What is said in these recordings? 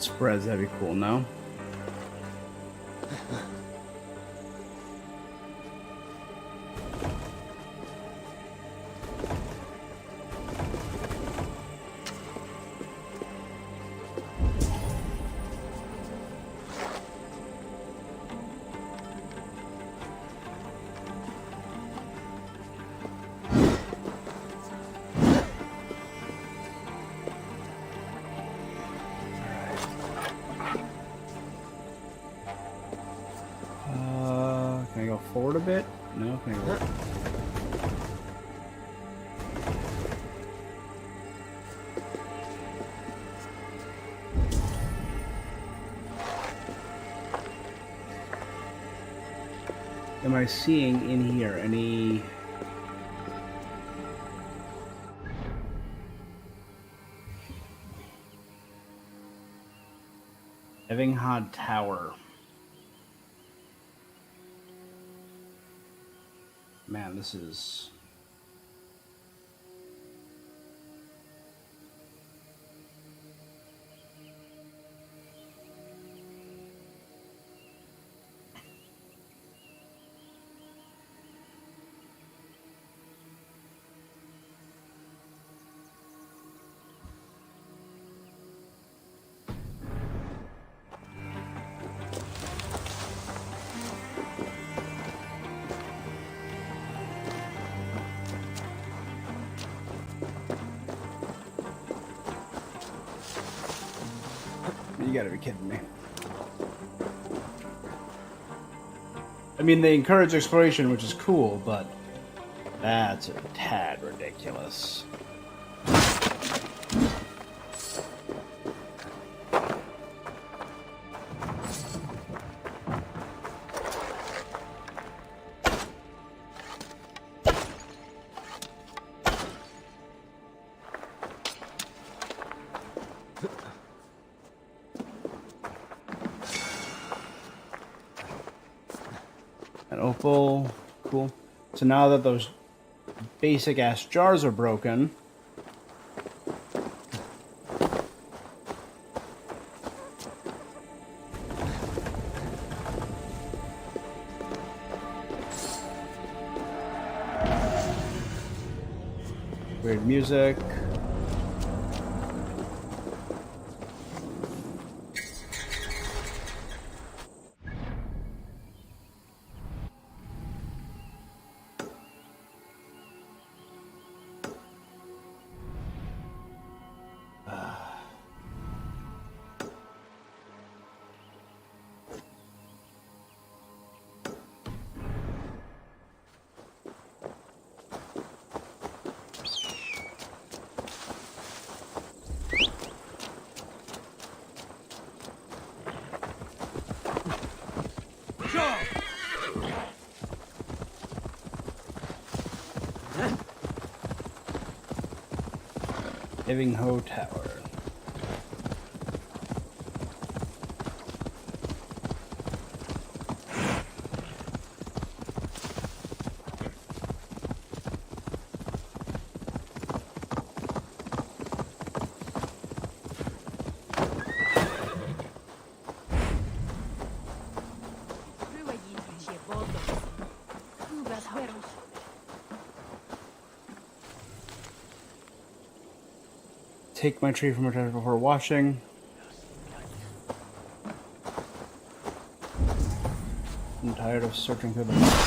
Spreads, that'd be cool, no? Can I go forward a bit? No, can I go... Am I seeing in here any... Veilguard Tower. Man, this is... You gotta be kidding me. I mean, they encourage exploration, which is cool, but that's a tad ridiculous. An opal, cool. So now that those basic ass jars are broken, weird music. Veilguard Tower. Take my tree from a treasure before washing. I'm tired of searching through the mud.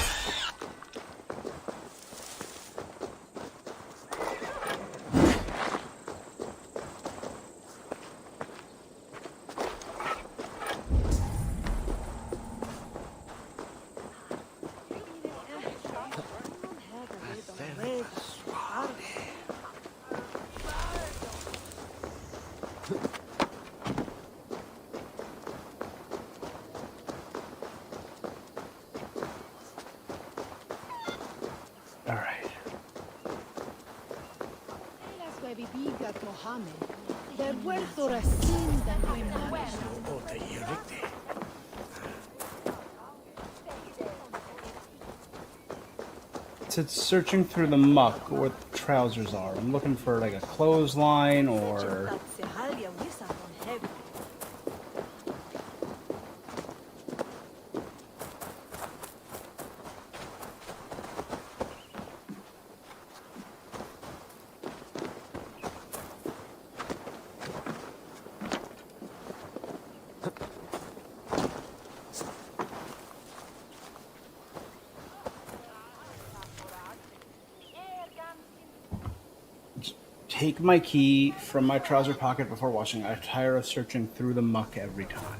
It's searching through the muck where the trousers are. I'm looking for like a clothesline or... take my key from my trouser pocket before washing. I tire of searching through the muck every time.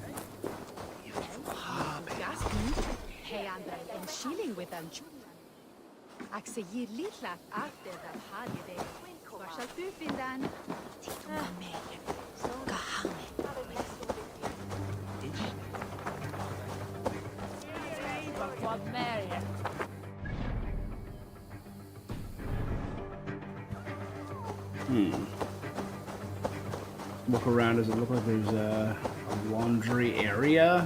Look around. Does it look like there's a laundry area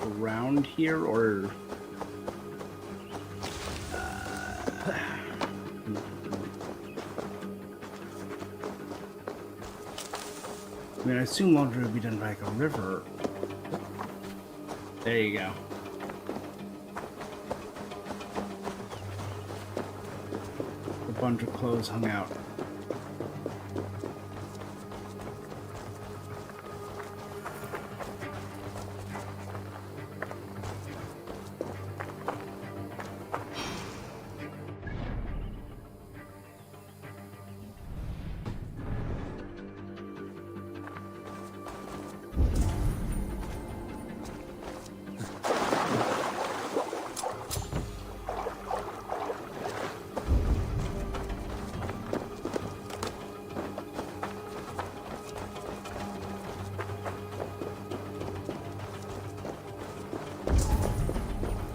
around here, or I mean, I assume laundry would be done by like a river. There you go. A bunch of clothes hung out.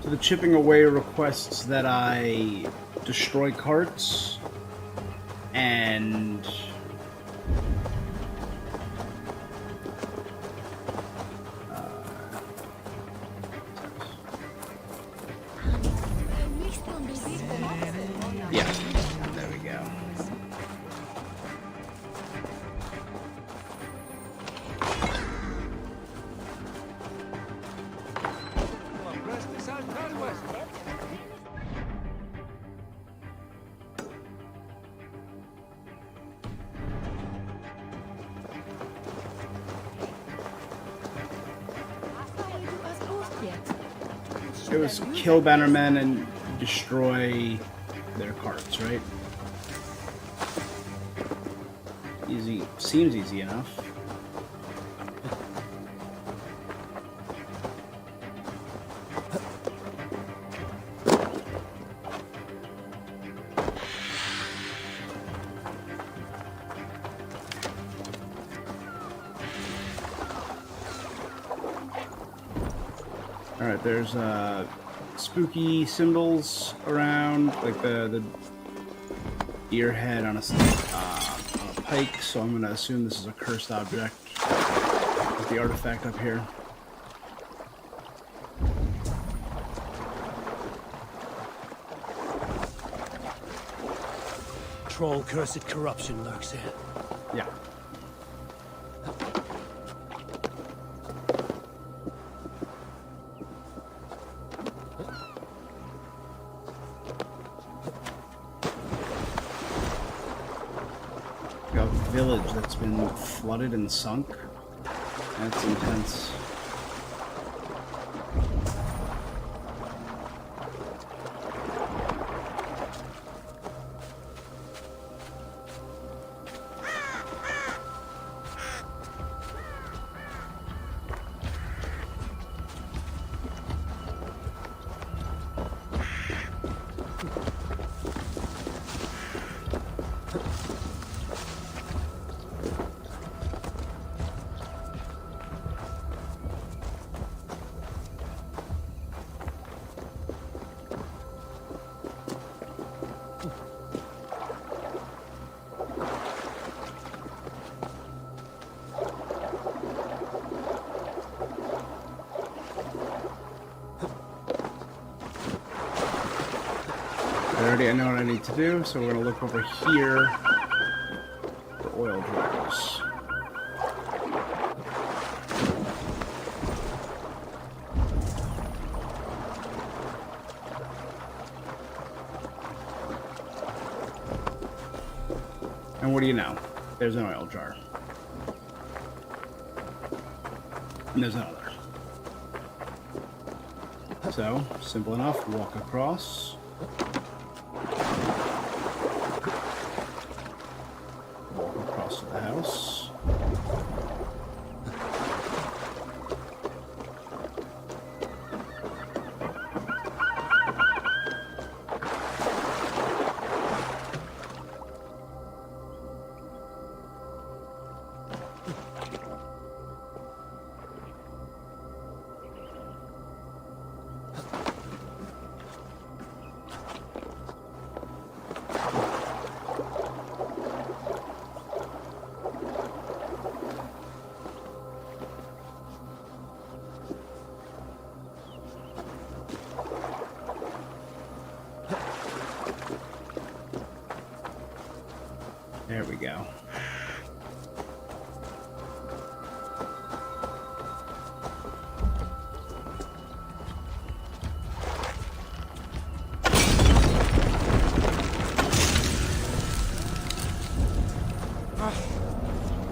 So the chipping away requests that I destroy carts and yeah, there we go. It was kill bannermen and destroy their carts, right? Easy. Seems easy enough. Alright, there's spooky symbols around, like the deer head on a pike, so I'm going to assume this is a cursed object with the artifact up here. Troll cursed corruption lurks here. Yeah. A village that's been flooded and sunk. That's intense. I know what I need to do, so we're going to look over here for oil drawers. And what do you know? There's an oil jar. And there's another. So, simple enough, walk across. across to the house. There we go.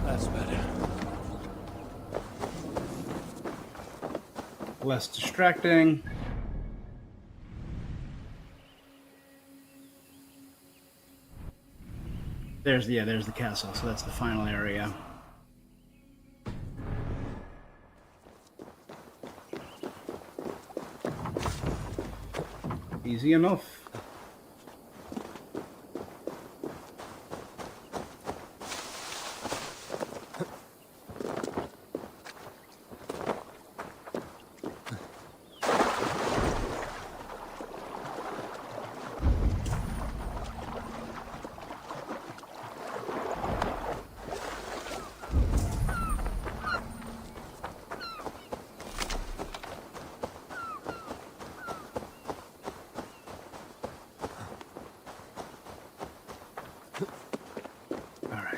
That's better. Less distracting. There's the castle, so that's the final area. Easy enough.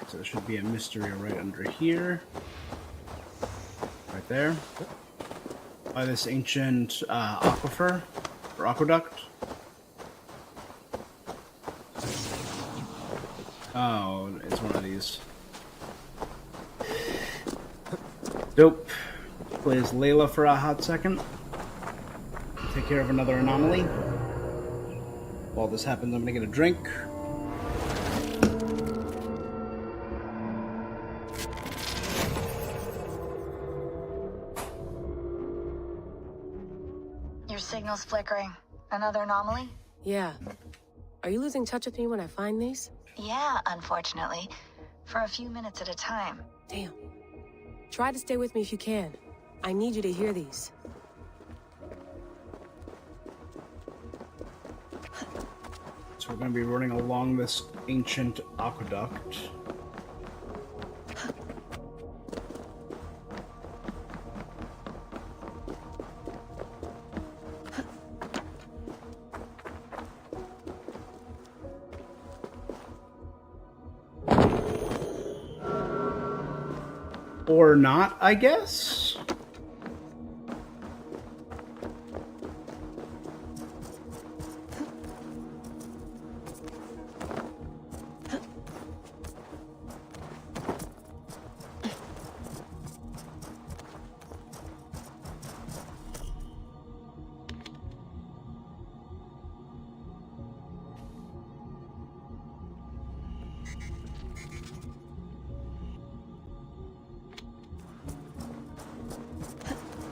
So there should be a mystery right under here. Right there. By this ancient aquifer, or aqueduct. Oh, it's one of these. Dope. Plays Layla for a hot second. Take care of another anomaly. While this happens, I'm gonna get a drink. Your signal's flickering. Another anomaly? Yeah. Are you losing touch with me when I find these? Yeah, unfortunately. For a few minutes at a time. Damn. Try to stay with me if you can. I need you to hear these. So we're going to be running along this ancient aqueduct. Or not, I guess?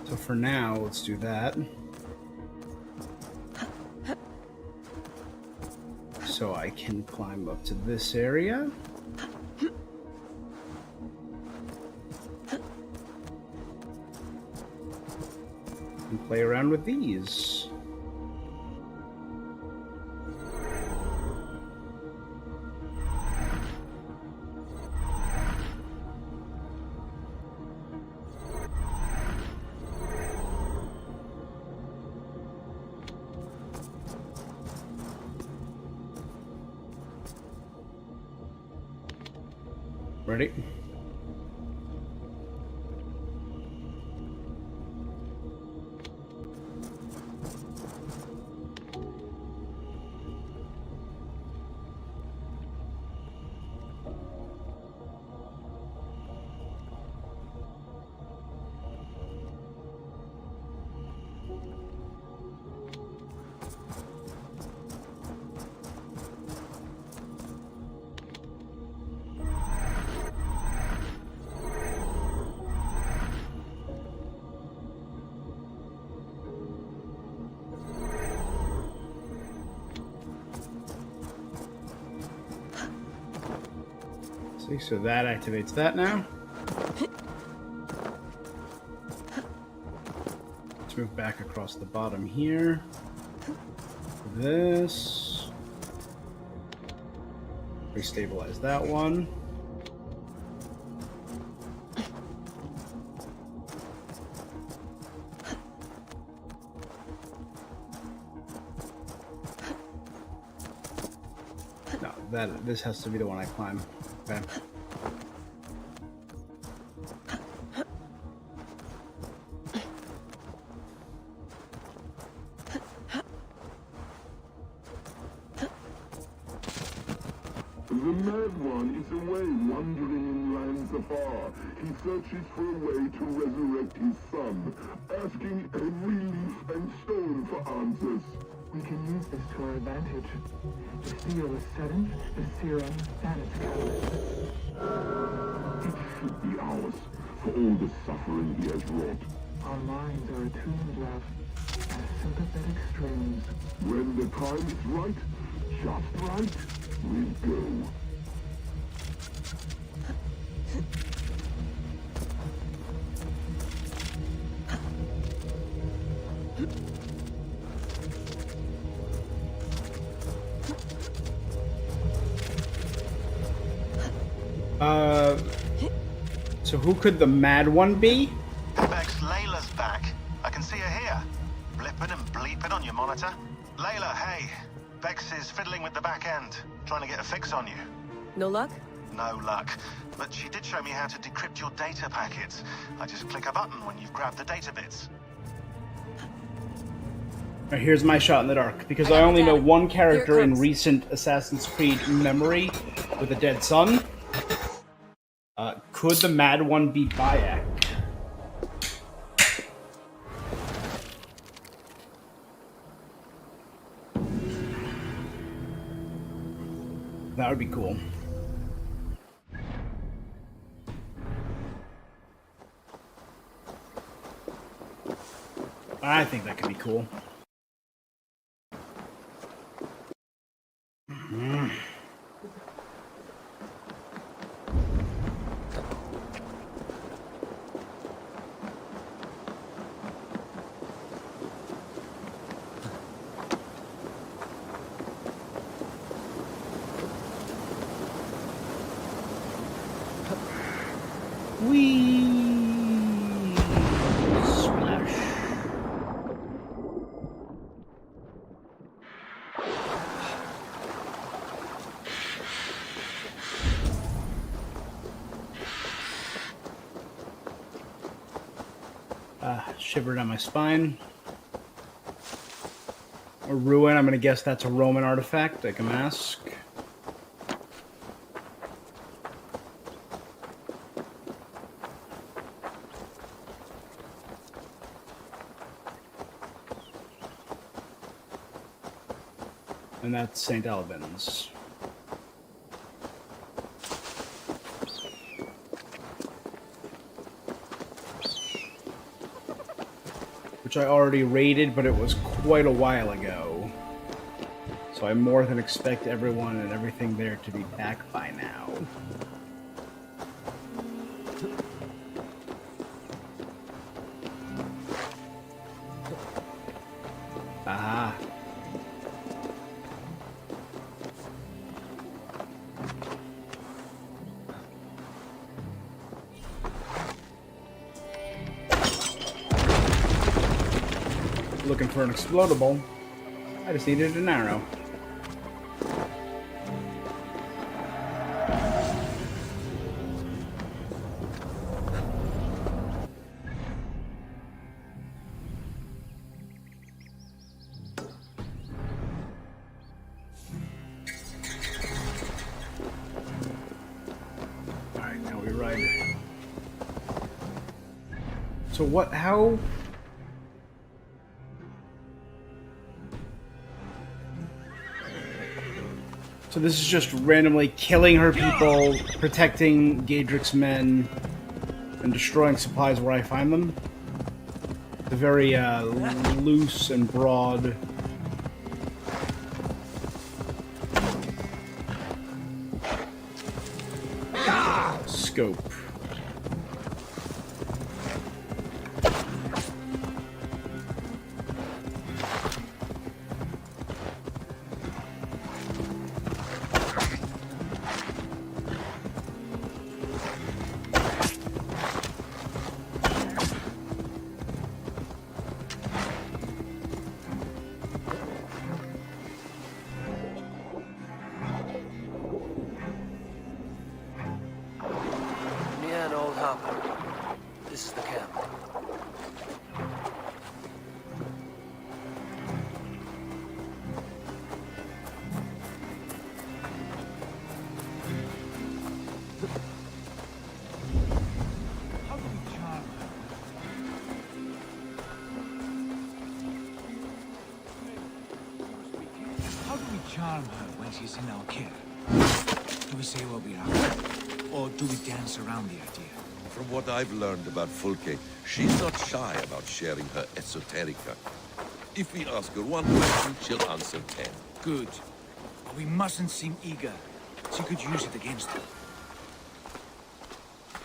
So for now, let's do that. So I can climb up to this area. And play around with these. Ready? See, so that activates that now. Let's move back across the bottom here. This. Restabilize that one. No, this has to be the one I climb. Okay. The mad one is away wandering in lands afar. He searches for a way to resurrect his son, asking every leaf and stone for answers. We can use this to our advantage. The seal is settled, the serum, and its catalyst. It should be ours, for all the suffering he has wrought. Our minds are attuned, love, as sympathetic strings. When the time is right, just right, we go. So who could the mad one be? Bex, Layla's back. I can see her here. Blipping and bleeping on your monitor. Layla, hey. Bex is fiddling with the back end, trying to get a fix on you. No luck? No luck. But she did show me how to decrypt your data packets. I just click a button when you've grabbed the data bits. Alright, here's my shot in the dark, because I only know one character Here it in comes. recent Assassin's Creed memory with a dead son. Could the mad one be Bayek? That would be cool. I think that could be cool. Whee! Splash. Shiver down my spine. A ruin, I'm gonna guess that's a Roman artifact, like a mask. And that's St. Albans. Which I already raided, but it was quite a while ago. So I more than expect everyone and everything there to be back by now. Aha. Looking for an explodable. I just needed an arrow. Alright, now we ride. So what, how? So this is just randomly killing her people, protecting Gaedric's men, and destroying supplies where I find them. It's a very loose and broad. scope. Near an old harbor. This is the camp. How do we charm her? How do we charm her when she's in our care? Do we say what we are? Or do we dance around the idea? From what I've learned about Fulke, she's not shy about sharing her esoterica. If we ask her one question, she'll answer 10. Good. But we mustn't seem eager. She could use it against her.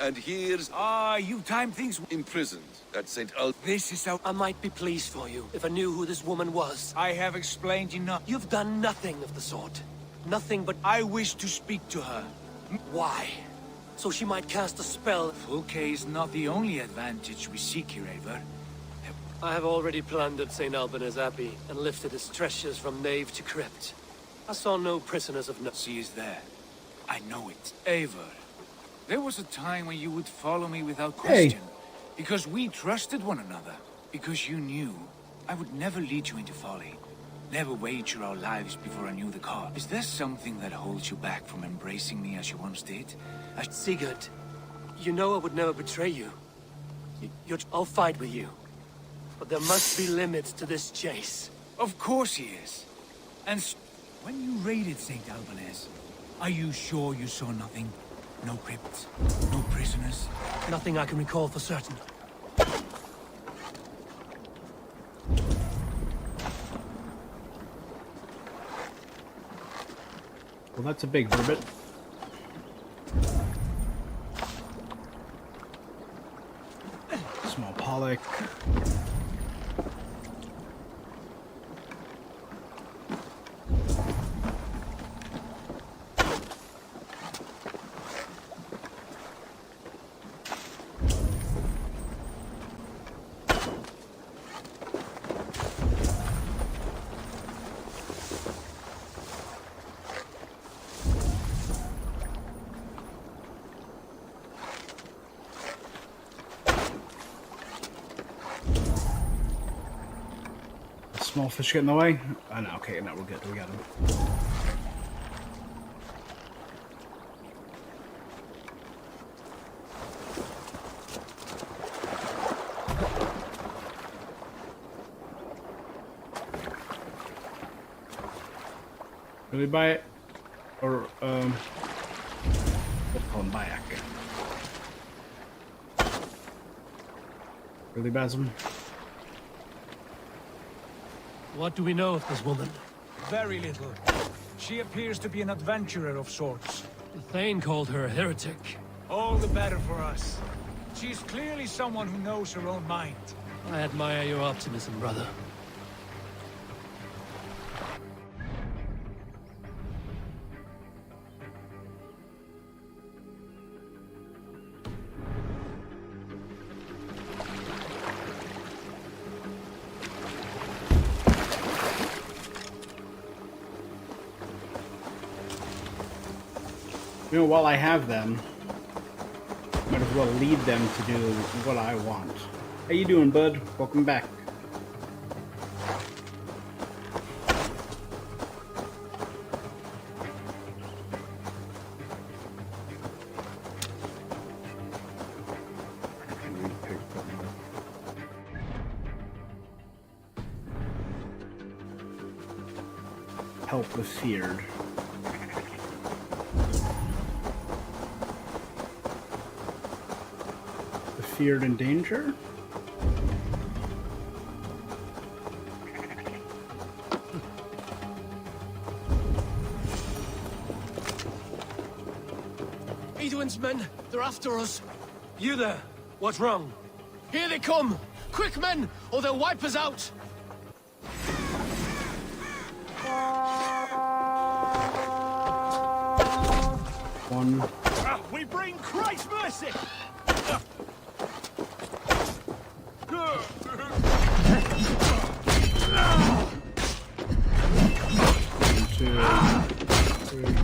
And here's You time things. imprisoned at St. Al. This is how I might be pleased for you if I knew who this woman was. I have explained enough. You've done nothing of the sort. Nothing but... I wish to speak to her. Why? So she might cast a spell. Fulke is not the only advantage we seek here, Eivor. I have already plundered St. Albana's Abbey and lifted its treasures from nave to crypt. I saw no prisoners of note. She is there. I know it. Eivor, there was a time when you would follow me without question. Because we trusted one another. Because you knew I would never lead you into folly. Never wager our lives before I knew the cause. Is there something that holds you back from embracing me as you once did? Sigurd, you know I would never betray you. I'll fight with you. But there must be limits to this chase. Of course he is. And when you raided St. Albanese, are you sure you saw nothing? No crypts? No prisoners? Nothing I can recall for certain. Well, that's a big ribbit. Small pollock. Small fish get in the way? Oh no, okay, no, we're good. We got him. Really buy it? Or, let's call him Bayak. Really Basim? What do we know of this woman? Very little. She appears to be an adventurer of sorts. The Thane called her a heretic. All the better for us. She's clearly someone who knows her own mind. I admire your optimism, brother. You know, while I have them, might as well lead them to do what I want. How you doing, bud? Welcome back. Help the feared. Feared and danger? Edwin's men, they're after us. You there? What's wrong? Here they come! Quick, men, or they'll wipe us out! One. We bring Christ's mercy! Two. Three.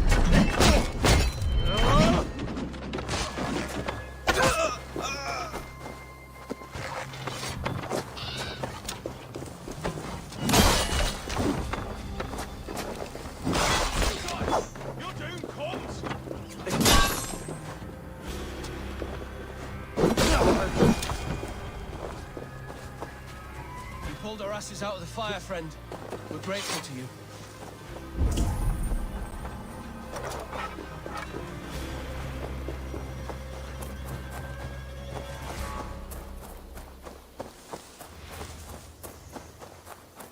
Pulled our asses out of the fire, friend. We're grateful to you.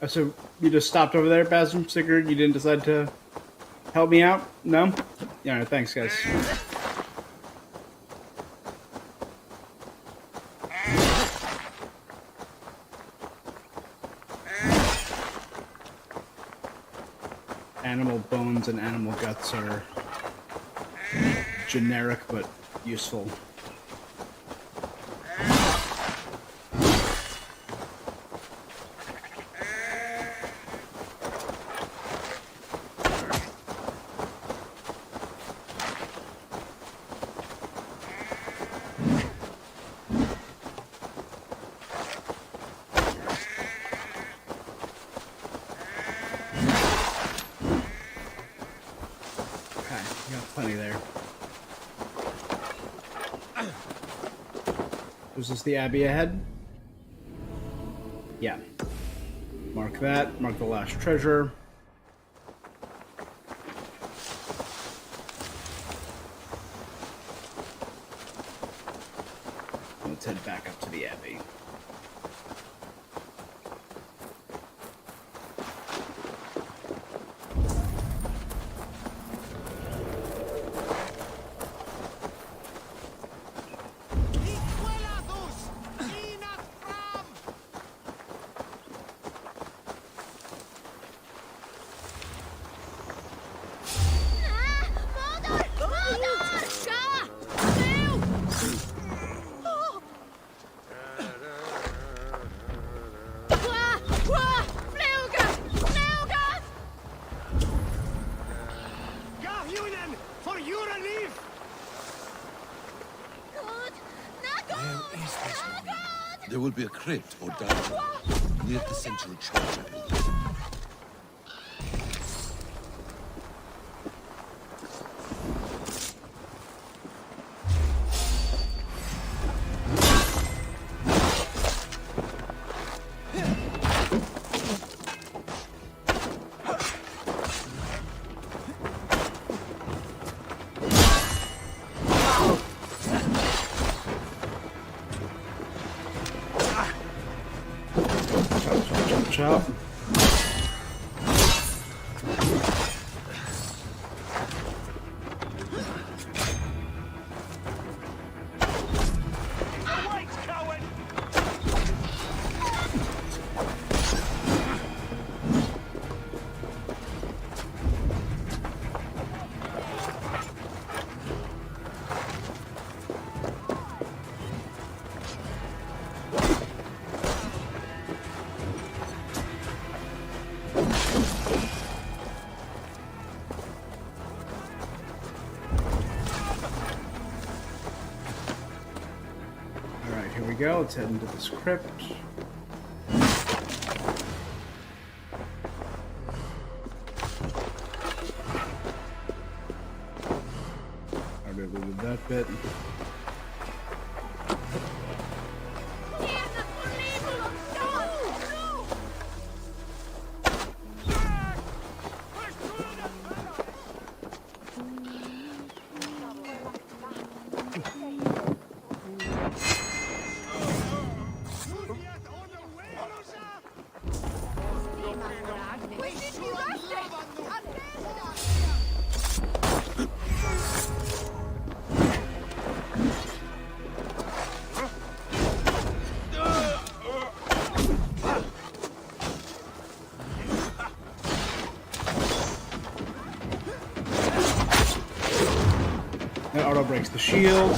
So you just stopped over there, Basim Sigurd? You didn't decide to help me out? No? Yeah, alright, thanks, guys. Animal bones and animal guts are generic but useful. Plenty there. Was this the Abbey ahead? Yeah. Mark that. Mark the last treasure. Let's head back up to the Abbey. There will be a crypt or dungeon near the central church, I believe. Chop. Here we go. Let's head into this crypt. Already looted that bit. That auto breaks the shield.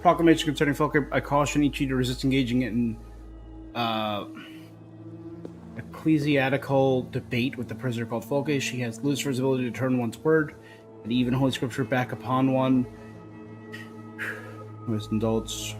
Proclamation concerning Folke. I caution each of you to resist engaging in ecclesiastical debate with the prisoner called Folke. She has Lucifer's ability to turn one's word and even Holy Scripture back upon one. Who has indulged.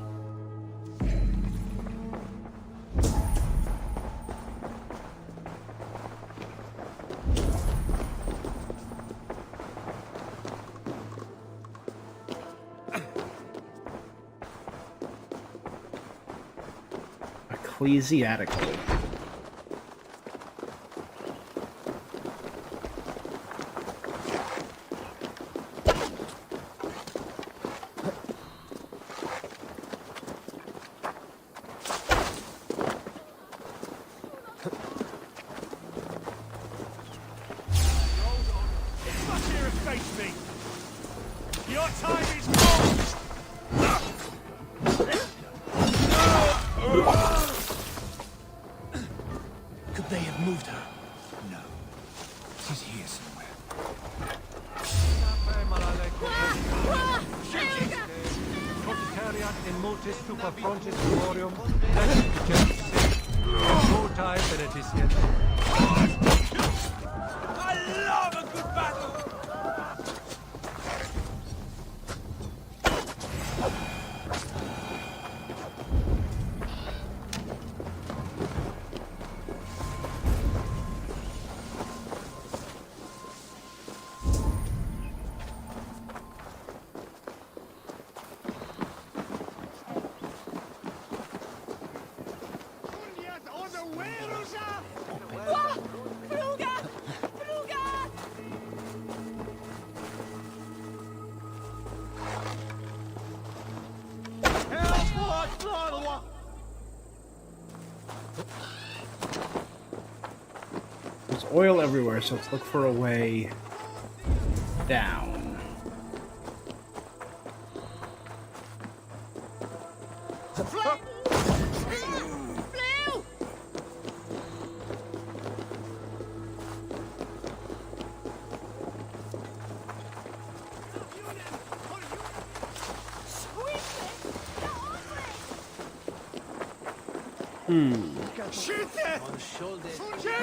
Ecclesiastical. Your time is gone! Could they have moved her? No. She's here somewhere. I love a good battle! There's oil everywhere, so let's look for a way down.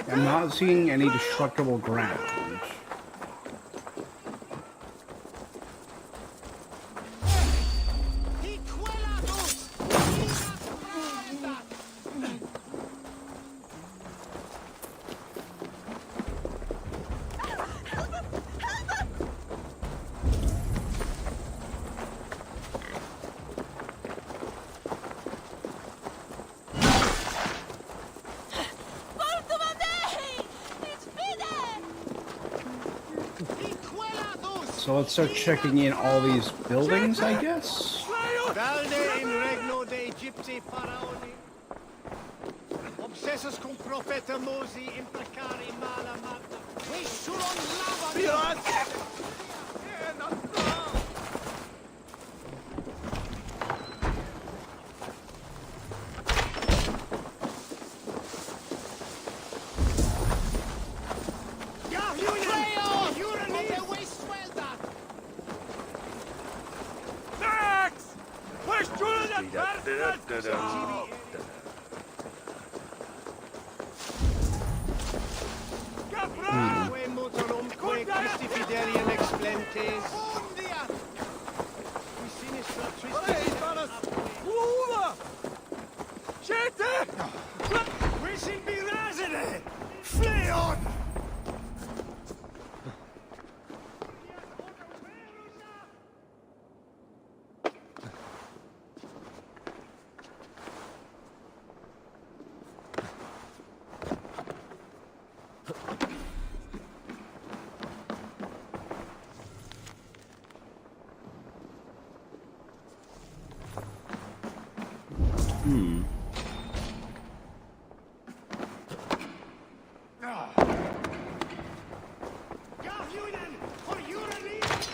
I'm not seeing any destructible ground. So let's start checking in all these buildings, I guess. Vale! Flee on!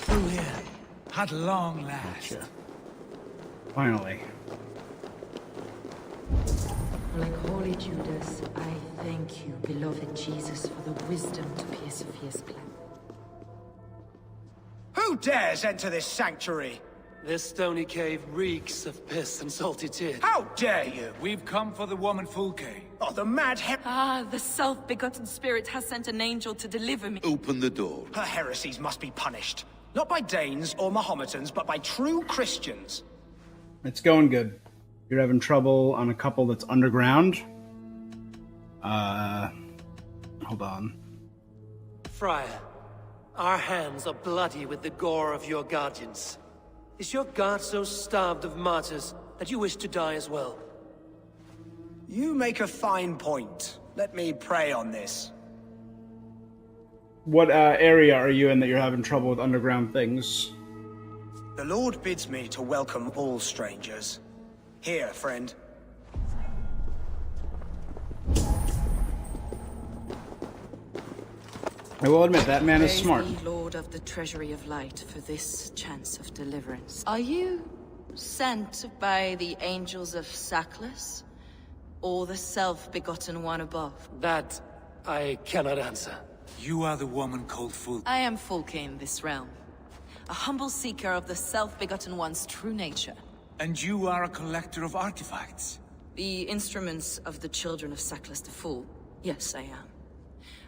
Through here. At long last. Gotcha. Finally. Like holy Judas, I thank you, beloved Jesus, for the wisdom to pierce a fierce cloud. Who dares enter this sanctuary? This stony cave reeks of piss and salty tears. How dare you? We've come for the woman Fulke. Oh, the mad The self-begotten spirit has sent an angel to deliver me. Open the door. Her heresies must be punished. Not by Danes or Mahometans, but by true Christians. It's going good. You're having trouble on a couple that's underground. Hold on. Friar, our hands are bloody with the gore of your guardians. Is your God so starved of martyrs that you wish to die as well? You make a fine point. Let me pray on this. What area are you in that you're having trouble with underground things? The Lord bids me to welcome all strangers. Here, friend. I will admit, that man is Praise smart. thee, Lord of the Treasury of Light, for this chance of deliverance. Are you sent by the angels of Saklas, or the self-begotten one above? That I cannot answer. You are the woman called Fulke. I am Fulke in this realm, a humble seeker of the self-begotten one's true nature. And you are a collector of artifacts. The instruments of the children of Saklas the Fool. Yes, I am.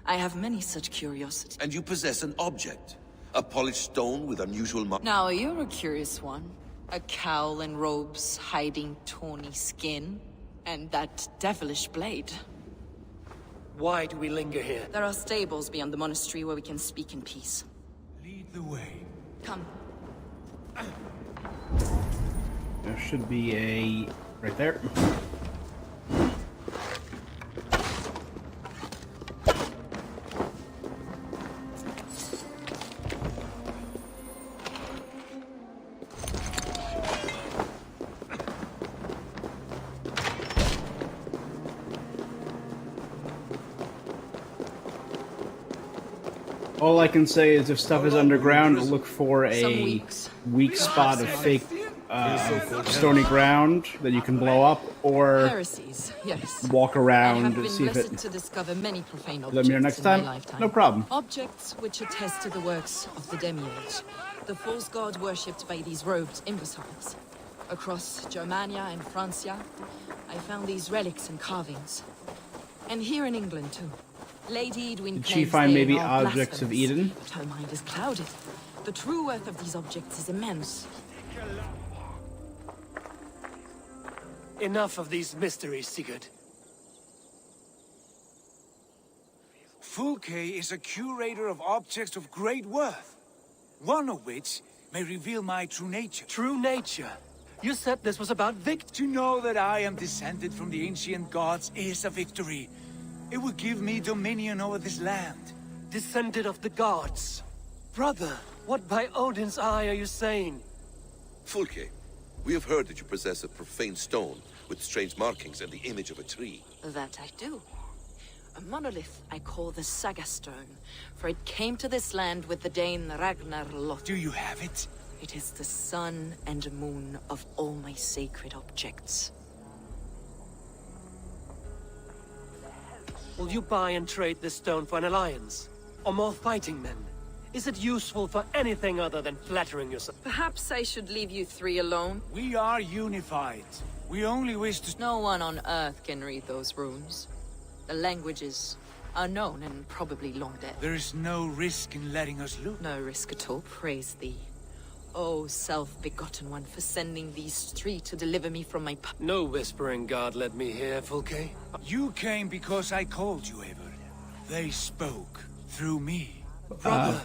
I have many such curiosities. And you possess an object. A polished stone with unusual Now, you're a curious one. A cowl and robes hiding tawny skin. And that devilish blade. Why do we linger here? There are stables beyond the monastery where we can speak in peace. Lead the way. Come. There should be a... right there. All I can say is if stuff is underground, look for a weak spot of fake stony ground that you can blow up, or Heresies, yes. walk around I have and been see if blessed it... to discover many profane Let me know next objects in my time. lifetime. No problem. Objects which attest to the works of the Demiurge, the false god worshipped by these robed imbeciles. Across Germania and Francia, I found these relics and carvings. And here in England, too. Lady Edwin Did she claims find they maybe are objects of blasphemous, Eden? But her mind is clouded. The true worth of these objects is immense. Enough of these mysteries, Sigurd. Fulke is a curator of objects of great worth. One of which may reveal my true nature. True nature? You said this was about To know that I am descended from the ancient gods is a victory. It will give me dominion over this land. descended of the gods. Brother, what by Odin's eye are you saying? Fulke, we have heard that you possess a profane stone with strange markings and the image of a tree. That I do. A monolith I call the Saga Stone, for it came to this land with the Dane Ragnar Loth. Do you have it? It is the sun and moon of all my sacred objects. Will you buy and trade this stone for an alliance? Or more fighting men? Is it useful for anything other than flattering yourself? Perhaps I should leave you three alone? We are unified. We only wish to... No one on Earth can read those runes. The languages are known and probably long dead. There is no risk in letting us loot. No risk at all, praise thee. Oh, self-begotten one, for sending these three to deliver me from my No whispering God led me here, Fulke. You came because I called you, Eivor. They spoke through me.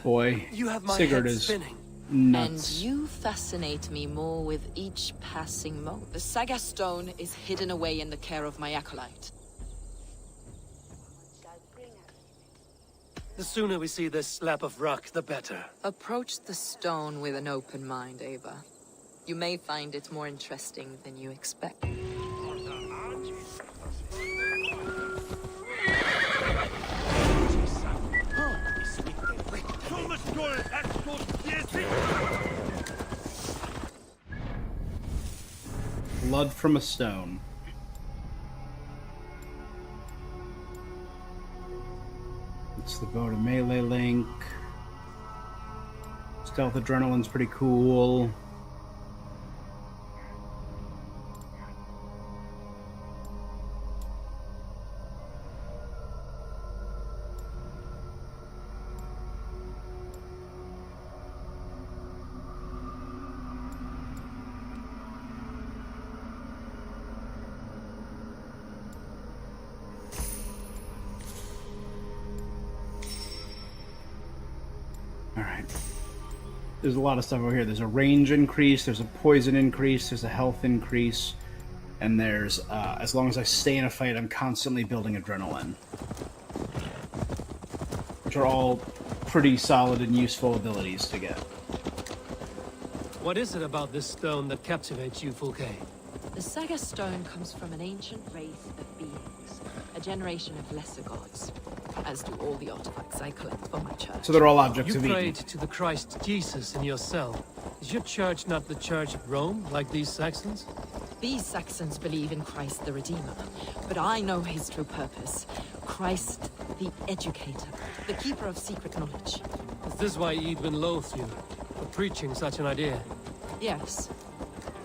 Boy, You have my Sigurd head is spinning. nuts. And you fascinate me more with each passing moment. The Saga Stone is hidden away in the care of my acolyte. The sooner we see this slab of rock, the better. Approach the stone with an open mind, Eivor. You may find it more interesting than you expect. Blood from a stone. It's the bow to melee link. Stealth adrenaline's pretty cool. There's a lot of stuff over here. There's a range increase, there's a poison increase, there's a health increase, and there's, as long as I stay in a fight, I'm constantly building adrenaline. Which are all pretty solid and useful abilities to get. What is it about this stone that captivates you, Fulke? The Saga Stone comes from an ancient race of beings, a generation of lesser gods, as do all the artifacts I collect for my church. So they're all objects You of prayed Eden. to the Christ Jesus in your cell. Is your church not the Church of Rome, like these Saxons? These Saxons believe in Christ the Redeemer, but I know his true purpose. Christ the Educator, the keeper of secret knowledge. Is this why Edwin loathes you, for preaching such an idea? Yes.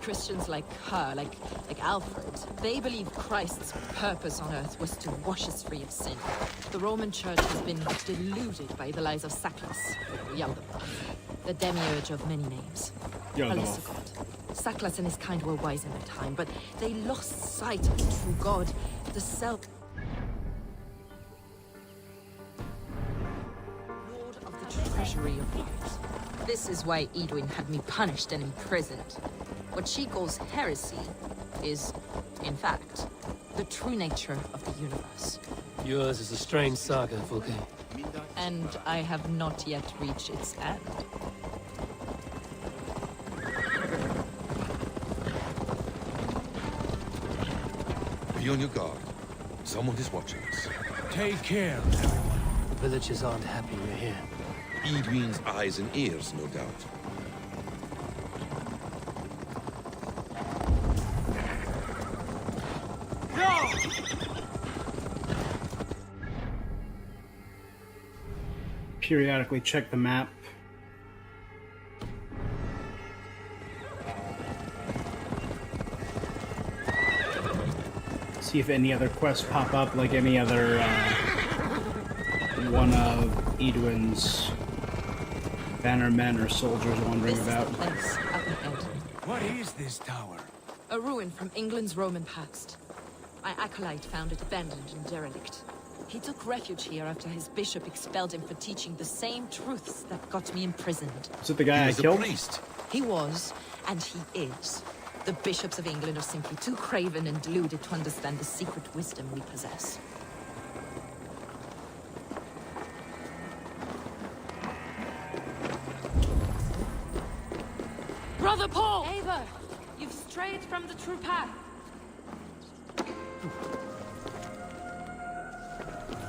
Christians like her, like Alfred, they believe Christ's purpose on earth was to wash us free of sin. The Roman Church has been deluded by the lies of Saklas, or Yaldabaoth, the demiurge of many names. A lesser god. Saklas and his kind were wise in their time, but they lost sight of the true god, the self... Lord of the treasury of light. This is why Edwin had me punished and imprisoned. What she calls heresy is, in fact, the true nature of the universe. Yours is a strange saga, Fulke. And I have not yet reached its end. Be on your guard. Someone is watching us. Take care, everyone. The villagers aren't happy we're here. Edwin's eyes and ears, no doubt. Periodically check the map. See if any other quests pop up, like any other one of Edwin's bannermen or soldiers wandering about. This is the place up ahead. What is this tower? A ruin from England's Roman past. My acolyte found it abandoned and derelict. He took refuge here after his bishop expelled him for teaching the same truths that got me imprisoned. Is it the guy I killed? He was, and he is. The bishops of England are simply too craven and deluded to understand the secret wisdom we possess. Brother Paul! Eivor, you've strayed from the true path.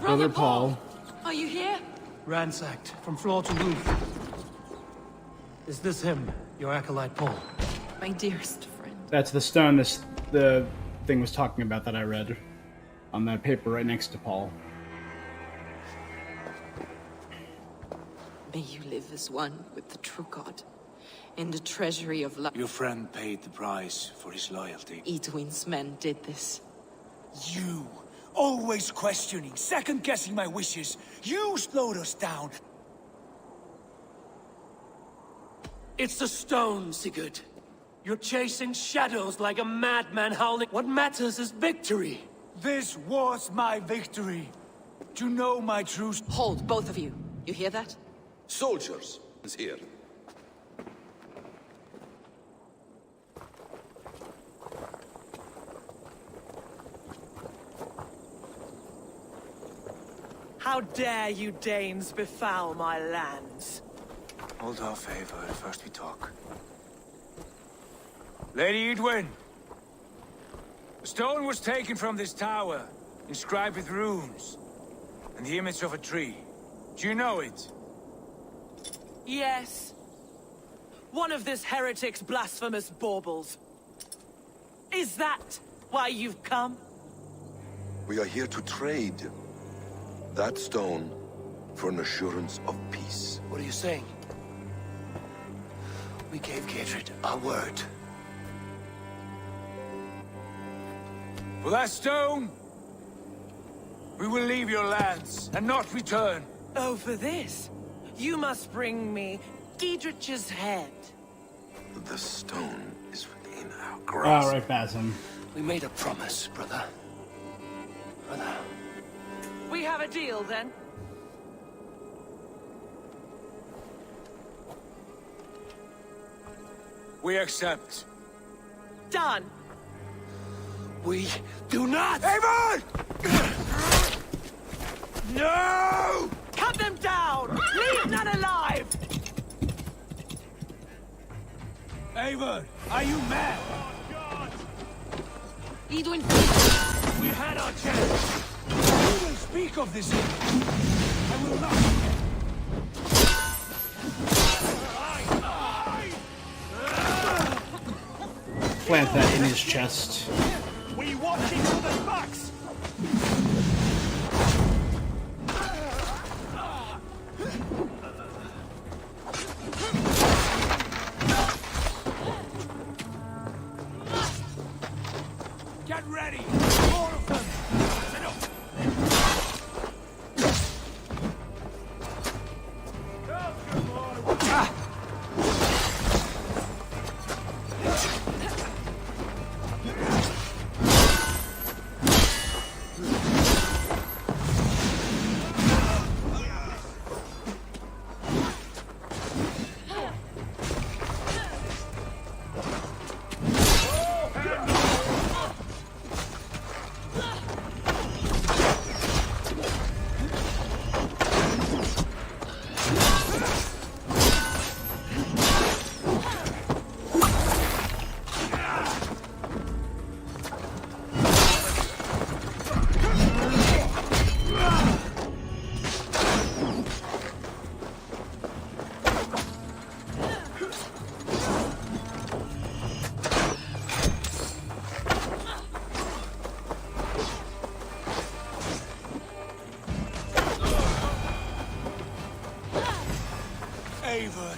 Brother Paul. Are you here? Ransacked, from floor to roof. Is this him, your acolyte Paul? My dearest friend. That's the stone the thing was talking about that I read on that paper right next to Paul. May you live as one with the true God, in the treasury of life. Your friend paid the price for his loyalty. Edwin's men did this. You! Always questioning, second-guessing my wishes. You slowed us down. It's the stone, Sigurd. You're chasing shadows like a madman howling. What matters is victory. This was my victory. To know my true... Hold, both of you. You hear that? Soldiers is here. How dare you Danes befoul my lands? Hold off, Eivor. First we talk. Lady Edwin! The stone was taken from this tower, inscribed with runes, and the image of a tree. Do you know it? Yes. One of this heretic's blasphemous baubles. Is that why you've come? We are here to trade. That stone for an assurance of peace. What are you saying? We gave Gatred our word. For that stone, we will leave your lands and not return. Oh, for this? You must bring me Giedrich's head. The stone is within our All grasp. right, Basim. We made a promise, brother. Brother. We have a deal, then? We accept. Done. We do not! Eivor! No! Cut them down! Leave none alive! Eivor, are you mad? Edwin, We had our chance. You will speak of this. I will not. Plant that in his chest. We watch each other's backs. Get ready! More of them! Eivor,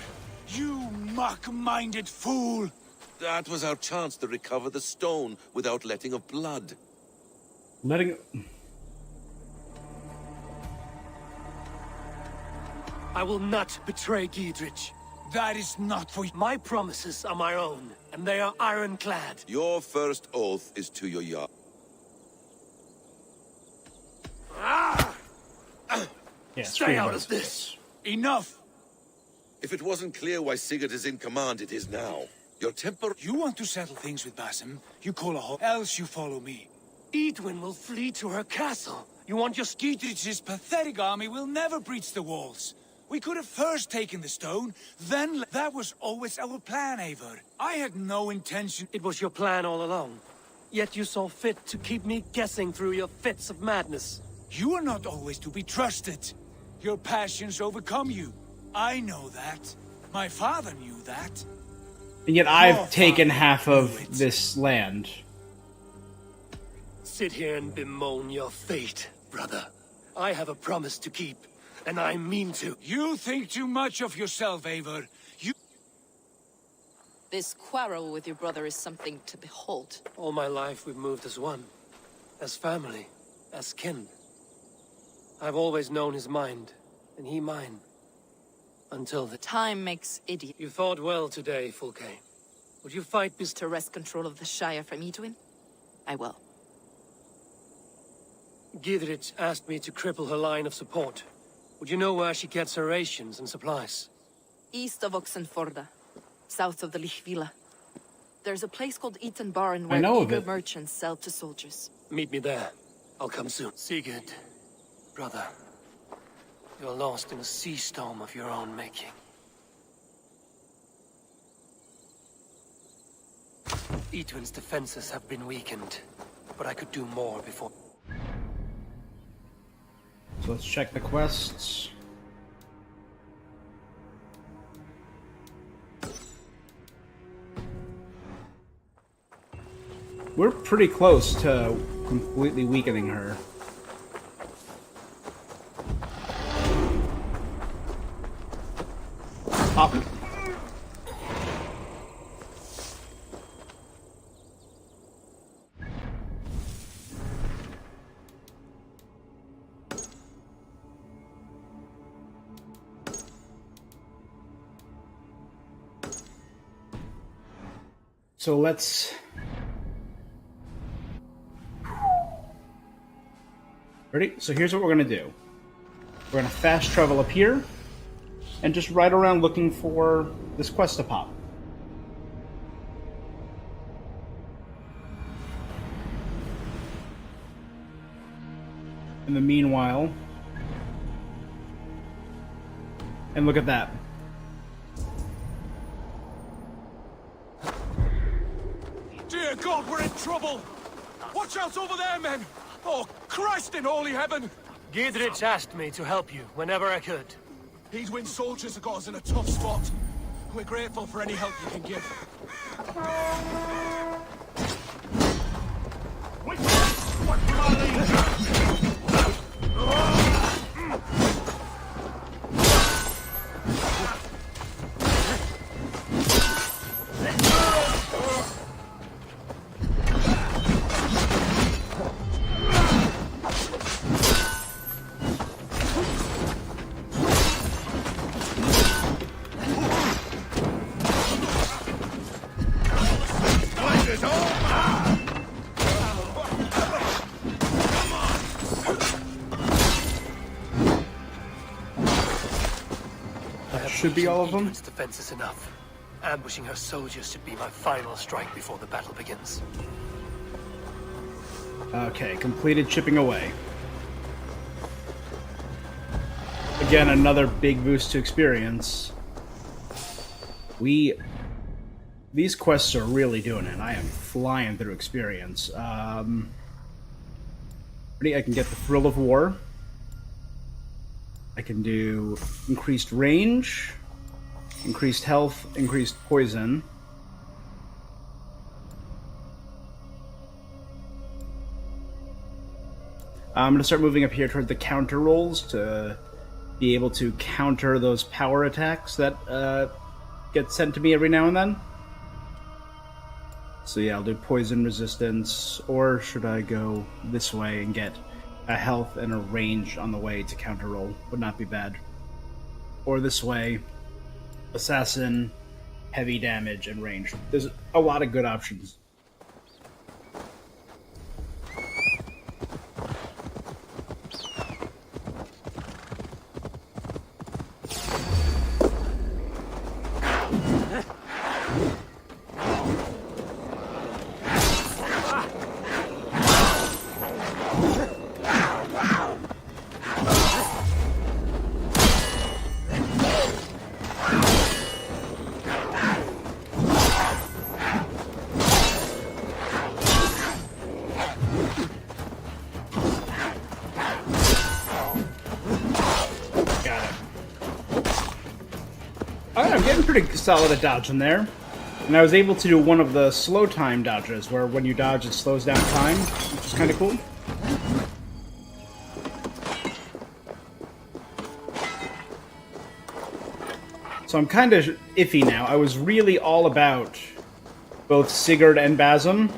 you muck-minded fool! That was our chance to recover the stone without letting of blood. Letting. I will not betray Giedrich. That is not for you. My promises are my own, and they are ironclad. Your first oath is to your yard. Yeah, Stay out of this! Enough! If it wasn't clear why Sigurd is in command, it is now. Your temper... You want to settle things with Basim, you call a halt, else you follow me. Edwin will flee to her castle. You want your Giedrich's pathetic army will never breach the walls. We could have first taken the stone, then... That was always our plan, Eivor. I had no intention... It was your plan all along. Yet you saw fit to keep me guessing through your fits of madness. You are not always to be trusted. Your passions overcome you. I know that. My father knew that. And yet I've taken half of this land. Sit here and bemoan your fate, brother. I have a promise to keep, and I mean to. You think too much of yourself, Eivor. You... this quarrel with your brother is something to behold. All my life we've moved as one. As family. As kin. I've always known his mind, and he mine. Until the Time makes idiot. You fought well today, Fulke. Would you fight To wrest control of the Shire from Edwin? I will. Gidrit asked me to cripple her line of support. Would you know where she gets her rations and supplies? East of Oxenforda, south of the Lichvila. There's a place called Eaton Barn I where know of eager it. merchants sell to soldiers. Meet me there. I'll come soon. Sigurd, brother, you're lost in a sea storm of your own making. Etwin's defenses have been weakened, but I could do more before. So let's check the quests. We're pretty close to completely weakening her. Up. So let's... Ready? So here's what we're gonna do. We're gonna fast travel up here, and just ride around looking for this quest to pop. In the meanwhile... And look at that. Dear God, we're in trouble! Watch out over there, men! Oh, Christ in holy heaven! Gidrit asked me to help you whenever I could. Edwin soldiers have got us in a tough spot. We're grateful for any help you can give. Should be all of them. Etwin's defense is enough. Ambushing her soldiers should be my final strike before the battle begins. Okay, completed chipping away. Again, another big boost to experience. These quests are really doing it. I am flying through experience. Ready? I can get the Thrill of War. I can do increased range, increased health, increased poison. I'm going to start moving up here toward the counter rolls to be able to counter those power attacks that get sent to me every now and then. So yeah, I'll do poison resistance, or should I go this way and get a health and a range on the way to counter roll? Would not be bad. Or this way, assassin, heavy damage, and range. There's a lot of good options. I'm getting pretty solid at dodging there. And I was able to do one of the slow time dodges, where when you dodge it slows down time, which is kind of cool. So I'm kind of iffy now. I was really all about both Sigurd and Basim.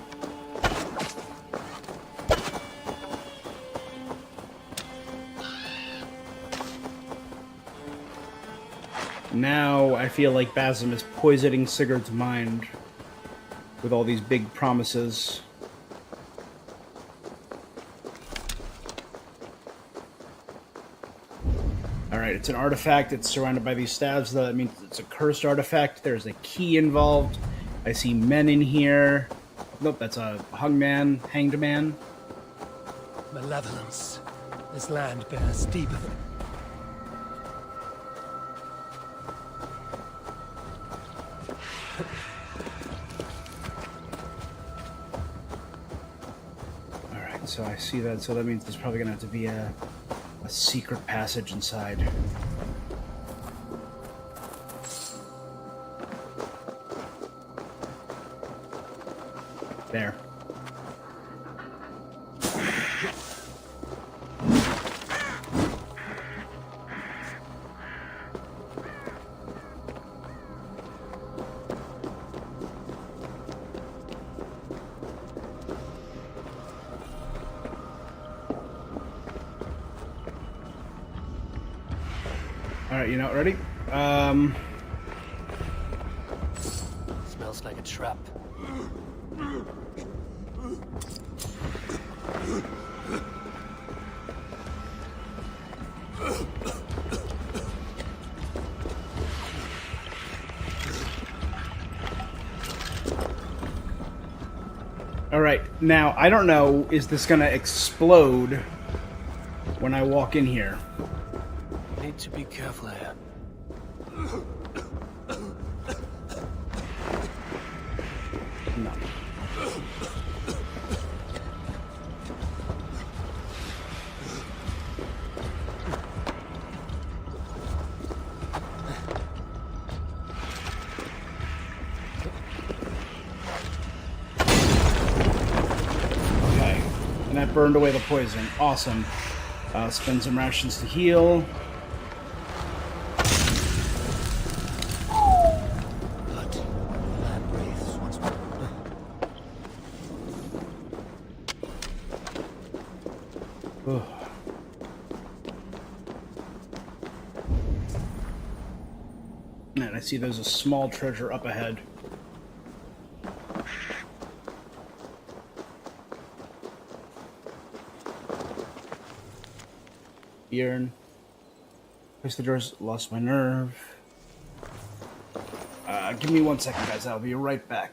Now I feel like Basim is poisoning Sigurd's mind with all these big promises. Alright, it's an artifact. It's surrounded by these stabs. That means it's a cursed artifact. There's a key involved. I see men in here. Nope, that's a hanged man. Malevolence. This land bears deep. Alright, so I see that. So that means there's probably going to have to be a secret passage inside. There. Alright, you know, ready? Smells like a trap. Alright, now, I don't know, is this gonna explode when I walk in here? Need to be careful here. No. Okay, and that burned away the poison. Awesome. Spend some rations to heal. And I see there's a small treasure up ahead. Bjorn. Place the doors, lost my nerve. Give me 1 second, guys. I'll be right back.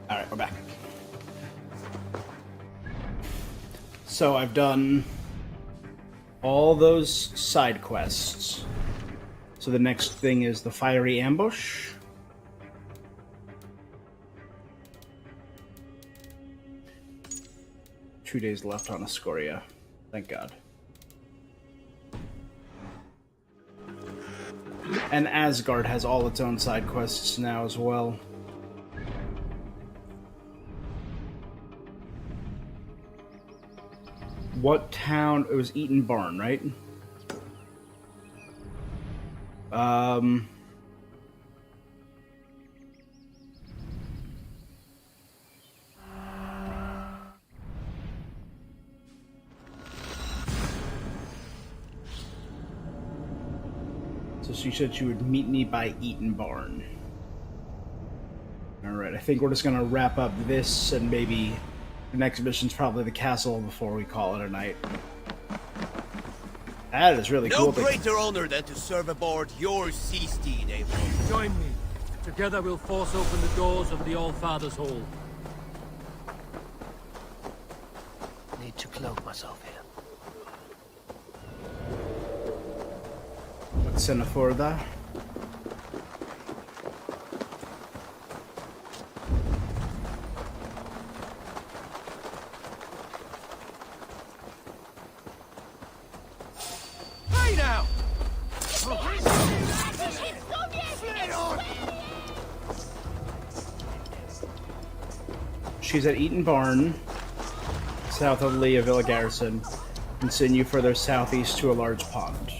Alright, we're back. So I've done all those side quests. So the next thing is the fiery ambush. Two days left on Escoria. Thank God. And Asgard has all its own side quests now as well. What town? It was Eaton Barn, right? So she said she would meet me by Eaton Barn. Alright, I think we're just gonna wrap up this, and maybe the next mission's probably the castle before we call it a night. That is really cool. No greater honor than to serve aboard your sea steed, Eivor. Join me. Together we'll force open the doors of the All-Father's Hall. Need to cloak myself here. Senaforda. Hey now! She's at Eaton Barn, south of Leaville Garrison. Continue further southeast to a large pond.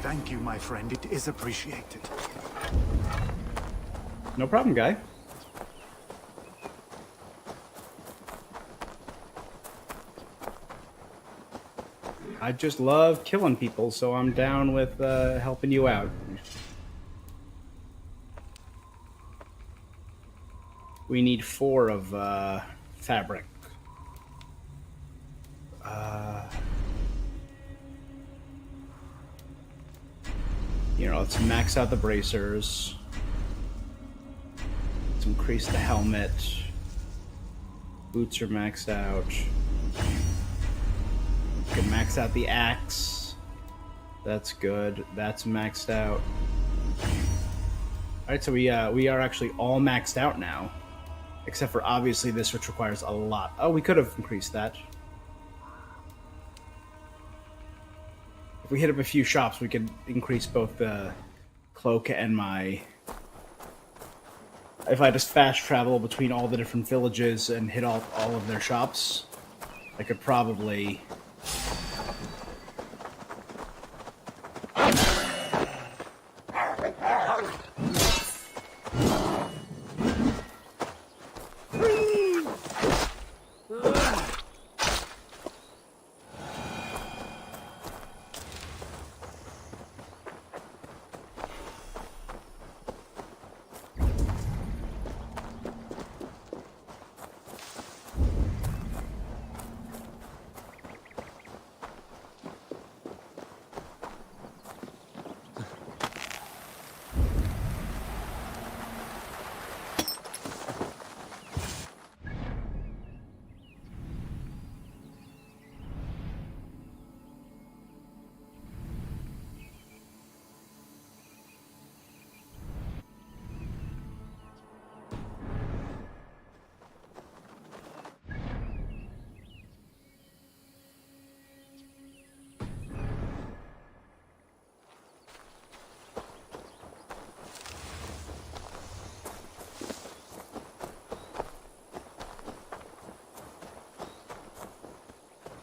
Thank you, my friend. It is appreciated. No problem, guy. I just love killing people, so I'm down with helping you out. We need 4 of fabric. You know, let's max out the bracers. Let's increase the helmet. Boots are maxed out. We can max out the axe. That's good. That's maxed out. Alright, so we are actually all maxed out now. Except for obviously this, which requires a lot. Oh, we could have increased that. If we hit up a few shops, we could increase both the cloak and my... If I just fast travel between all the different villages and hit all of their shops, I could probably...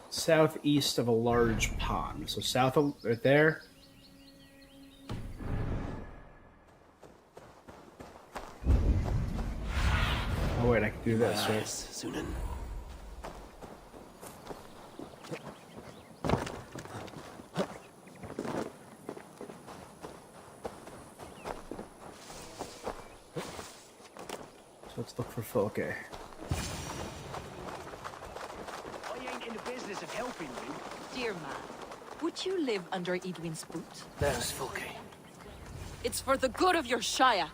southeast of a large pond. So south of right there. Oh wait, I can do this, right? Sunan. So let's look for Fulke. Of helping you. Dear man, would you live under Edwin's boot? There's Fulke. It's for the good of your Shire.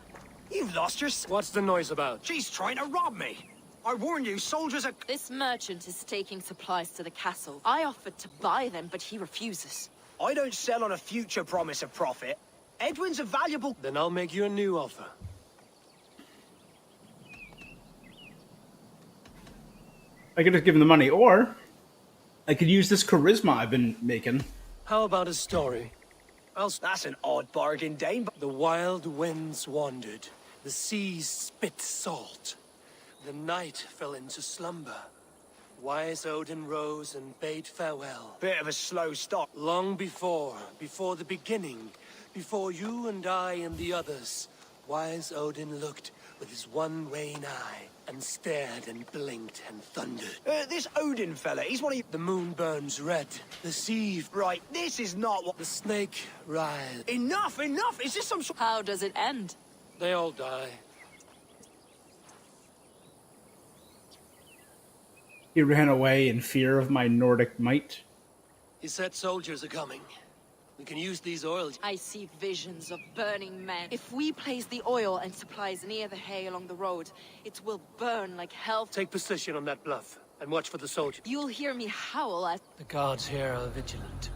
You've lost your... What's the noise about? She's trying to rob me. I warn you, soldiers are... This merchant is taking supplies to the castle. I offered to buy them, but he refuses. I don't sell on a future promise of profit. Edwin's a valuable... Then I'll make you a new offer. I could just give him the money, or I could use this charisma I've been making. How about a story? That's an odd bargain, Dane. The wild winds wandered. The seas spit salt. The night fell into slumber. Wise Odin rose and bade farewell. Bit of a slow start. Long before the beginning, before you and I and the others, Wise Odin looked with his one wan eye and stared and blinked and thundered. This Odin fella, he's one of you... The moon burns red. The sea... Right, this is not what... The snake writhed. Enough! Is this some sort... How does it end? They all die. He ran away in fear of my Nordic might. He said soldiers are coming. We can use these oils. I see visions of burning men. If we place the oil and supplies near the hay along the road, it will burn like hell. Take position on that bluff. and watch for the soldier. You'll hear me howl at... The guards here are vigilant.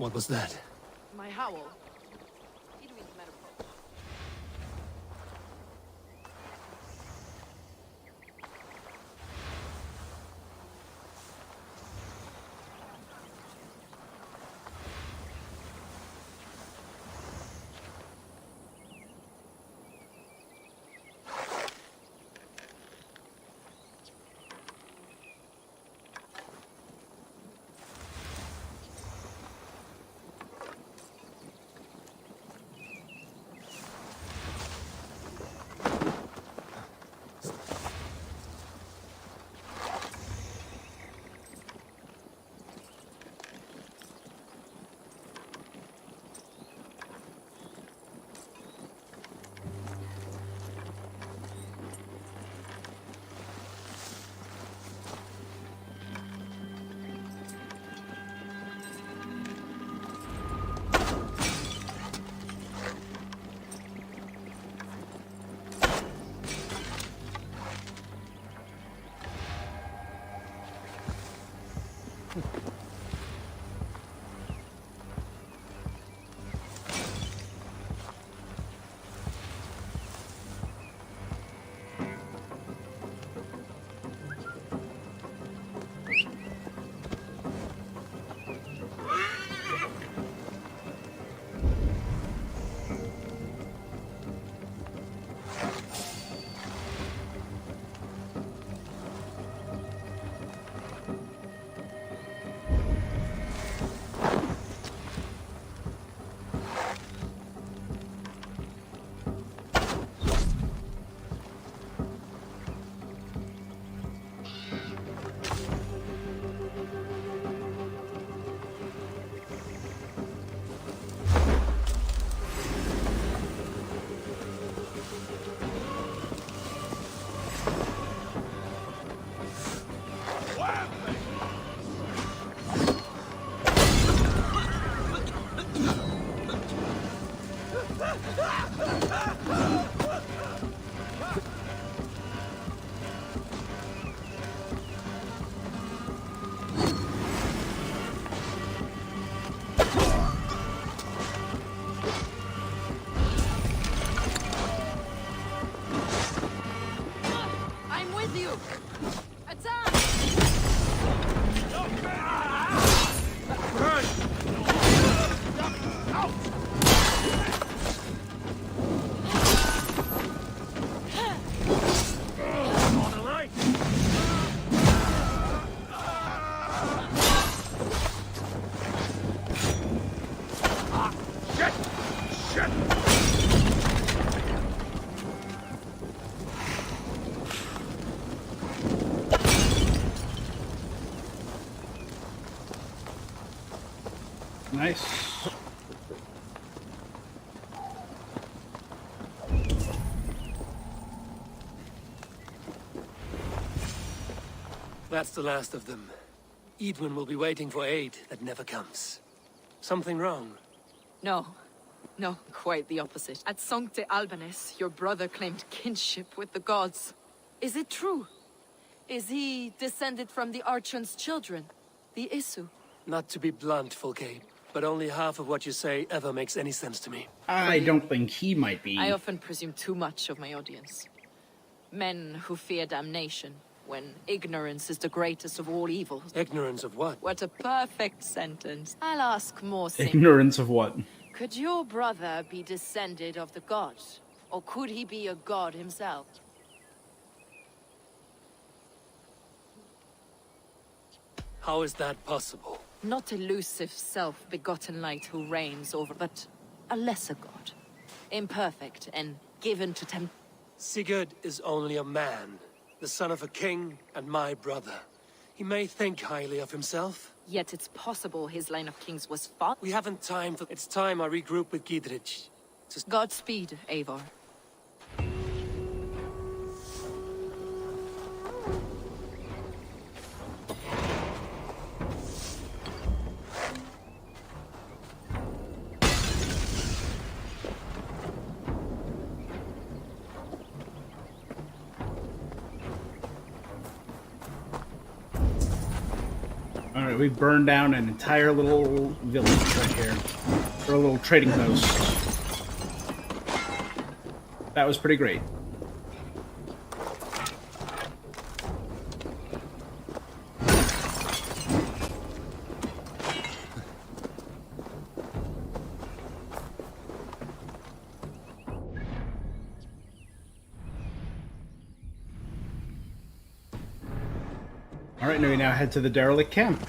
What was that? My howl. Nice. That's the last of them. Edwin will be waiting for aid that never comes. Something wrong? No. No, quite the opposite. At Sancte Albanus, your brother claimed kinship with the gods. Is it true? Is he descended from the Archon's children, the Isu? Not to be blunt, Fulke. but only half of what you say ever makes any sense to me. I don't think he might be. I often presume too much of my audience. Men who fear damnation, when ignorance is the greatest of all evils. Ignorance of what? What a perfect sentence. I'll ask more simply. Ignorance of what? Could your brother be descended of the gods? Or could he be a god himself? How is that possible? Not elusive, self-begotten light who reigns over, but a lesser god. Imperfect and given to tempt. Sigurd is only a man, the son of a king and my brother. He may think highly of himself. Yet it's possible his line of kings was fought. We haven't time for... It's time I regroup with Gidrich. Godspeed, Eivor. Alright, we burned down an entire little village right here. Or a little trading post. That was pretty great. Alright, now we head to the derelict camp.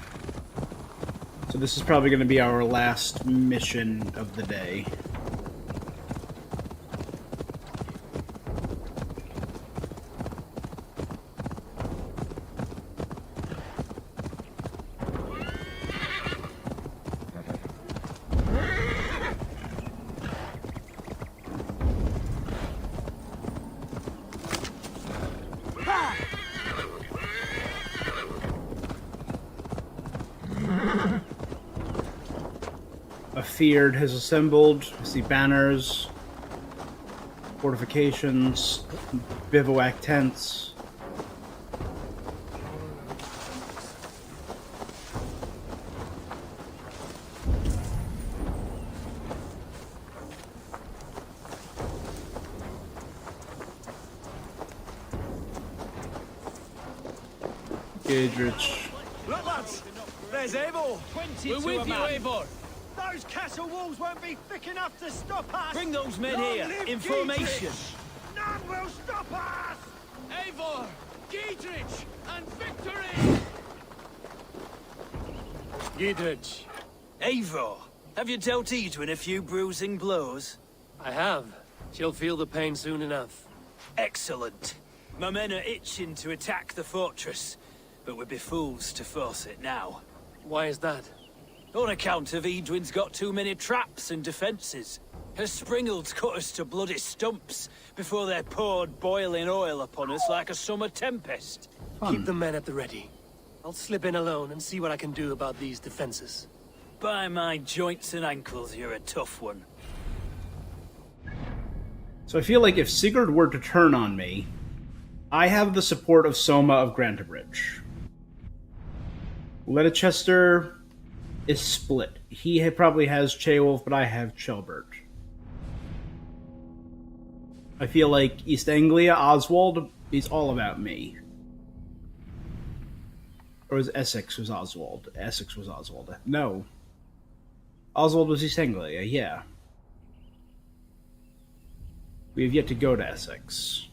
So this is probably going to be our last mission of the day. A Feared has assembled. I see banners, fortifications, bivouac tents. Gidrich. Look, lads! There's Eivor! We're with you, Eivor! Those castle walls won't be thick enough to stop us! Bring those men Long here, live in formation! Gidrich! None will stop us! Eivor! Gidrich! And victory! Gidrich. Eivor, have you dealt Edwin a few bruising blows? I have. She'll feel the pain soon enough. Excellent. My men are itching to attack the fortress, but we'd be fools to force it now. Why is that? On account of Edwin's got too many traps and defences. Her springalds cut us to bloody stumps before they poured boiling oil upon us like a summer tempest. Keep the men at the ready. I'll slip in alone and see what I can do about these defences. By my joints and ankles, you're a tough one. So I feel like if Sigurd were to turn on me, I have the support of Soma of Grantebridge. Leicester is split. He probably has Ceolwulf, but I have Chelbert. I feel like East Anglia, Oswald, is all about me. Or was Essex was Oswald? Essex was Oswald. No. Oswald was East Anglia, yeah. We have yet to go to Essex.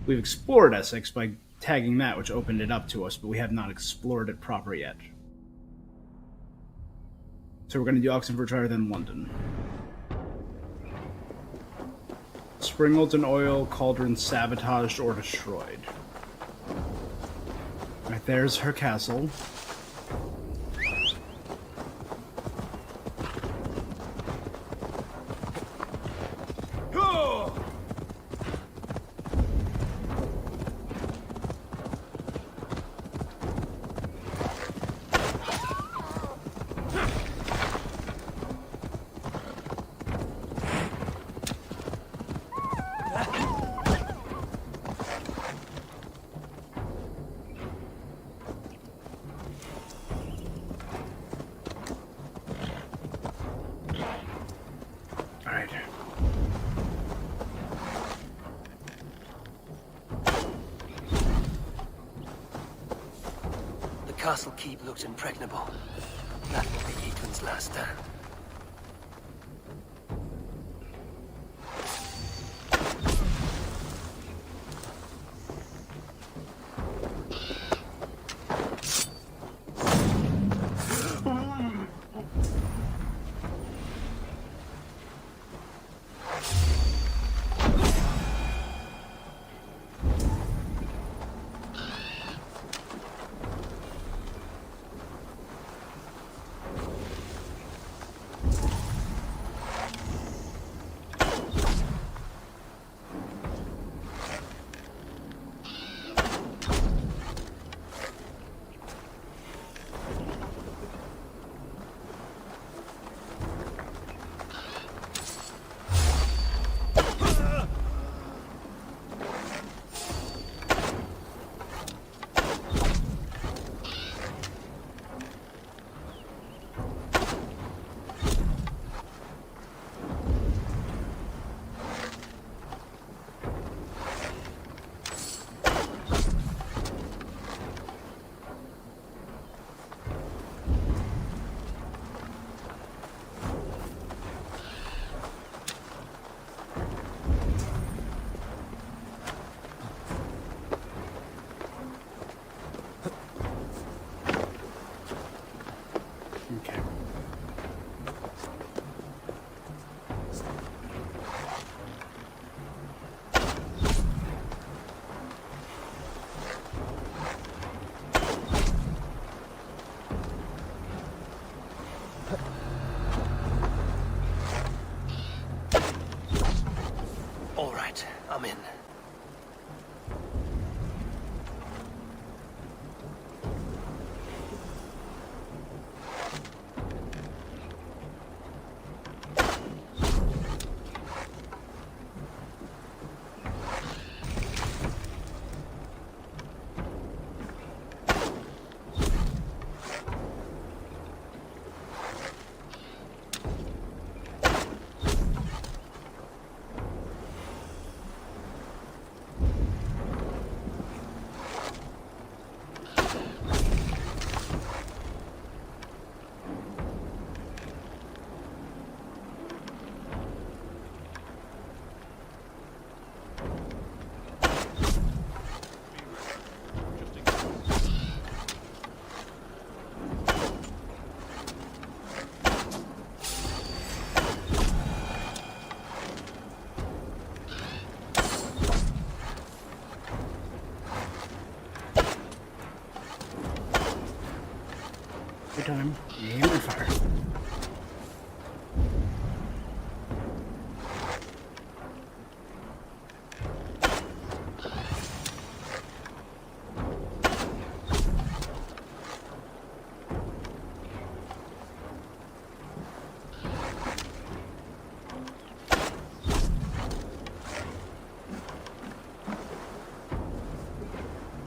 We've explored Essex by tagging that, which opened it up to us, but we have not explored it proper yet. So we're going to do Oxenfordshire, then London. Springalds and oil cauldrons sabotaged or destroyed. Right, there's her castle. castle keep looked impregnable. That will be Edwin's last stand. Okay. All right, I'm in. Good time. Aim and fire.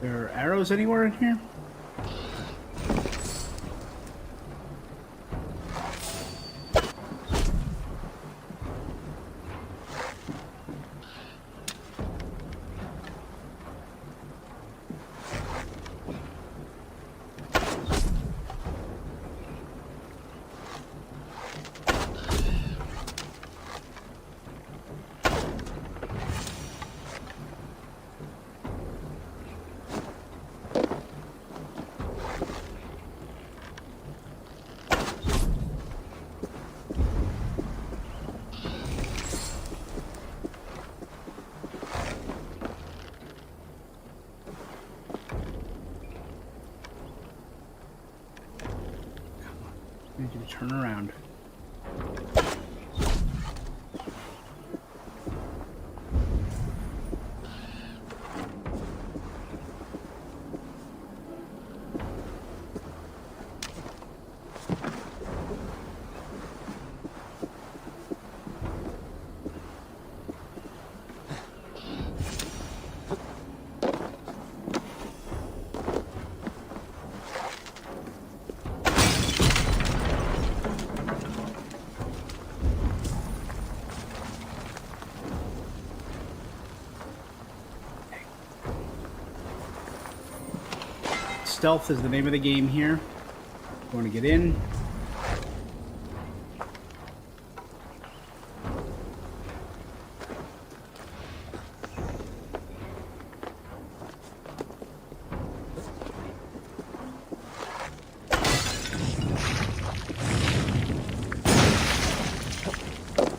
There are arrows anywhere in here? I need you to turn around. stealth is the name of the game here. Want to get in.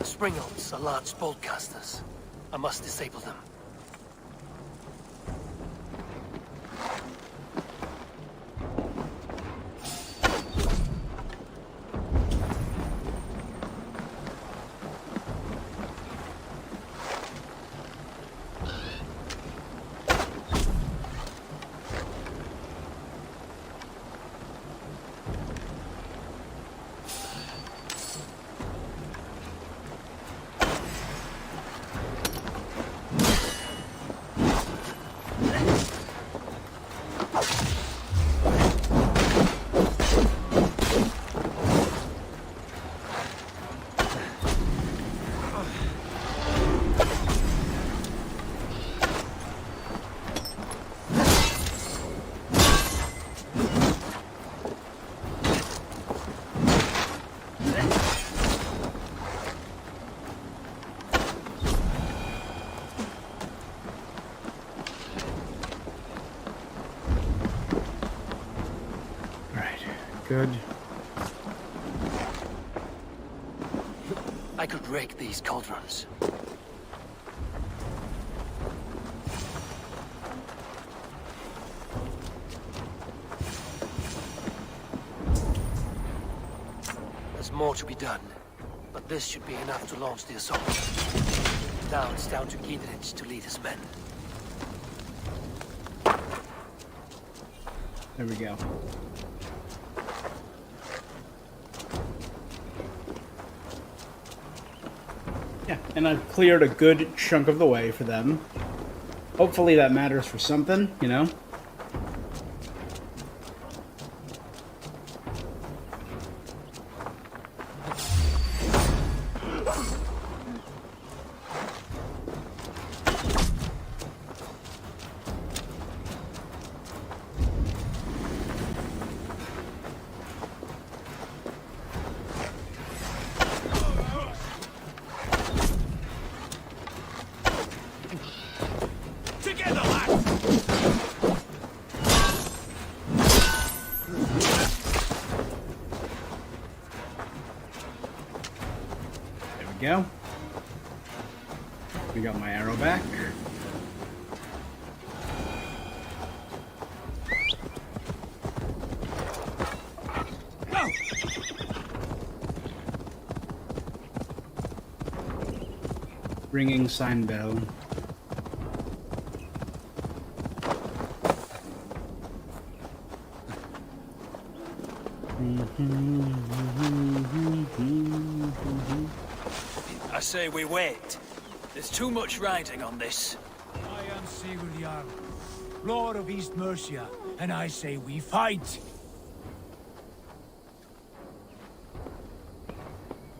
Springles are large boltcasters. I must disable them. Good. I could rake these cauldrons. There's more to be done, but this should be enough to launch the assault. Now it's down to Grra to lead his men. There we go. Yeah, and I've cleared a good chunk of the way for them. Hopefully that matters for something, you know? Go. We got my arrow back. Go. Ringing sign bell. I say we wait. There's too much riding on this. I am Veilguard, Lord of East Mercia, and I say we fight.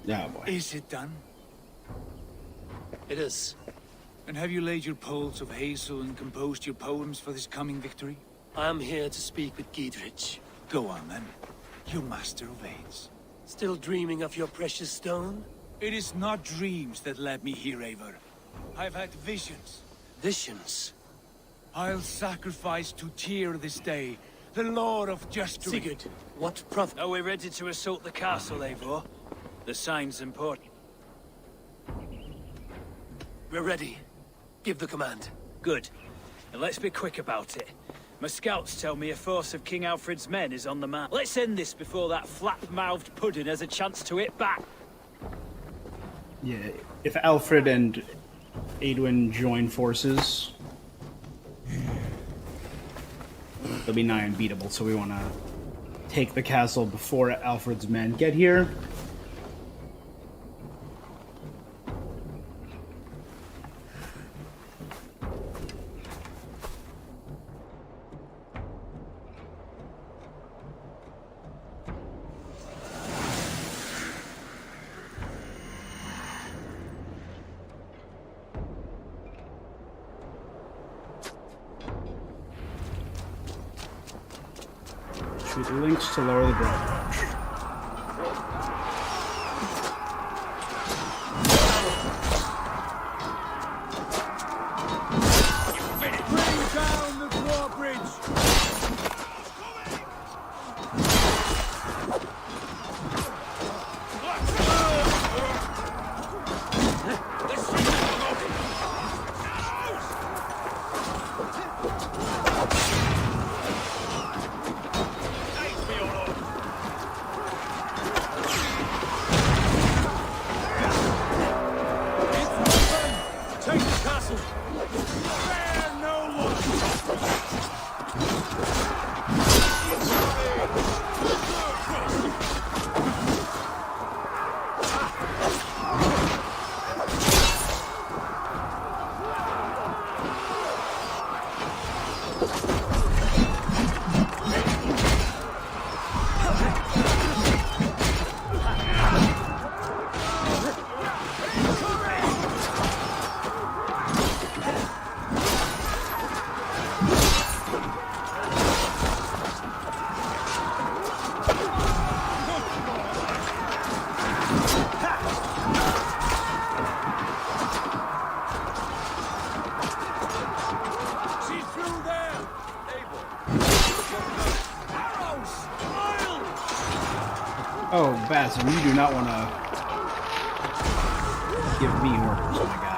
Yeah, boy. Is it done? It is. And have you laid your poles of hazel and composed your poems for this coming victory? I am here to speak with Grra. Go on, then. You master of aids. Still dreaming of your precious stone? It is not dreams that led me here, Eivor. I've had visions. Visions? I'll sacrifice to Tyr this day, the Lord of Justice. Sigurd, what prophet? Are we ready to assault the castle, Eivor? The sign's important. We're ready. Give the command. Good. And let's be quick about it. My scouts tell me a force of King Alfred's men is on the map. Let's end this before that flap-mouthed pudding has a chance to hit back. Yeah, if Alfred and Aedwin join forces, they'll be nigh unbeatable, so we want to take the castle before Alfred's men get here. With links to lower the drawbridge. Bring down the drawbridge! Take the castle! Spare no one! Oh, Basim, you do not want to give me orders, my guy.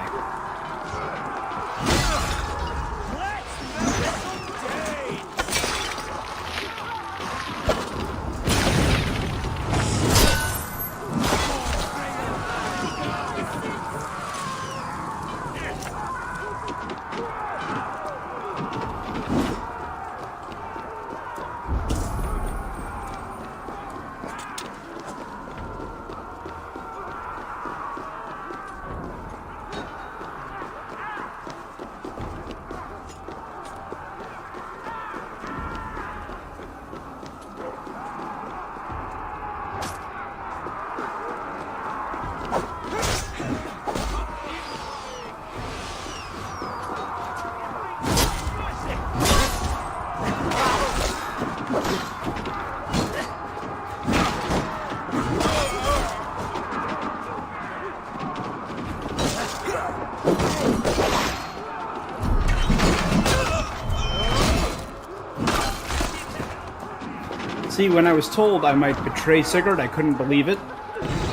See, when I was told I might betray Sigurd, I couldn't believe it.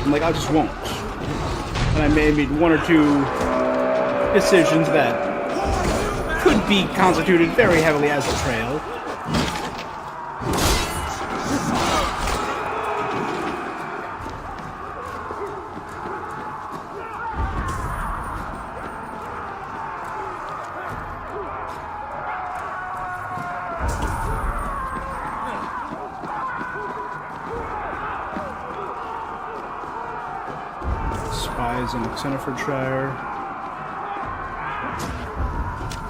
I'm like, I just won't. And I made one or two decisions that could be constituted very heavily as betrayal. Spies in Xenofordshire.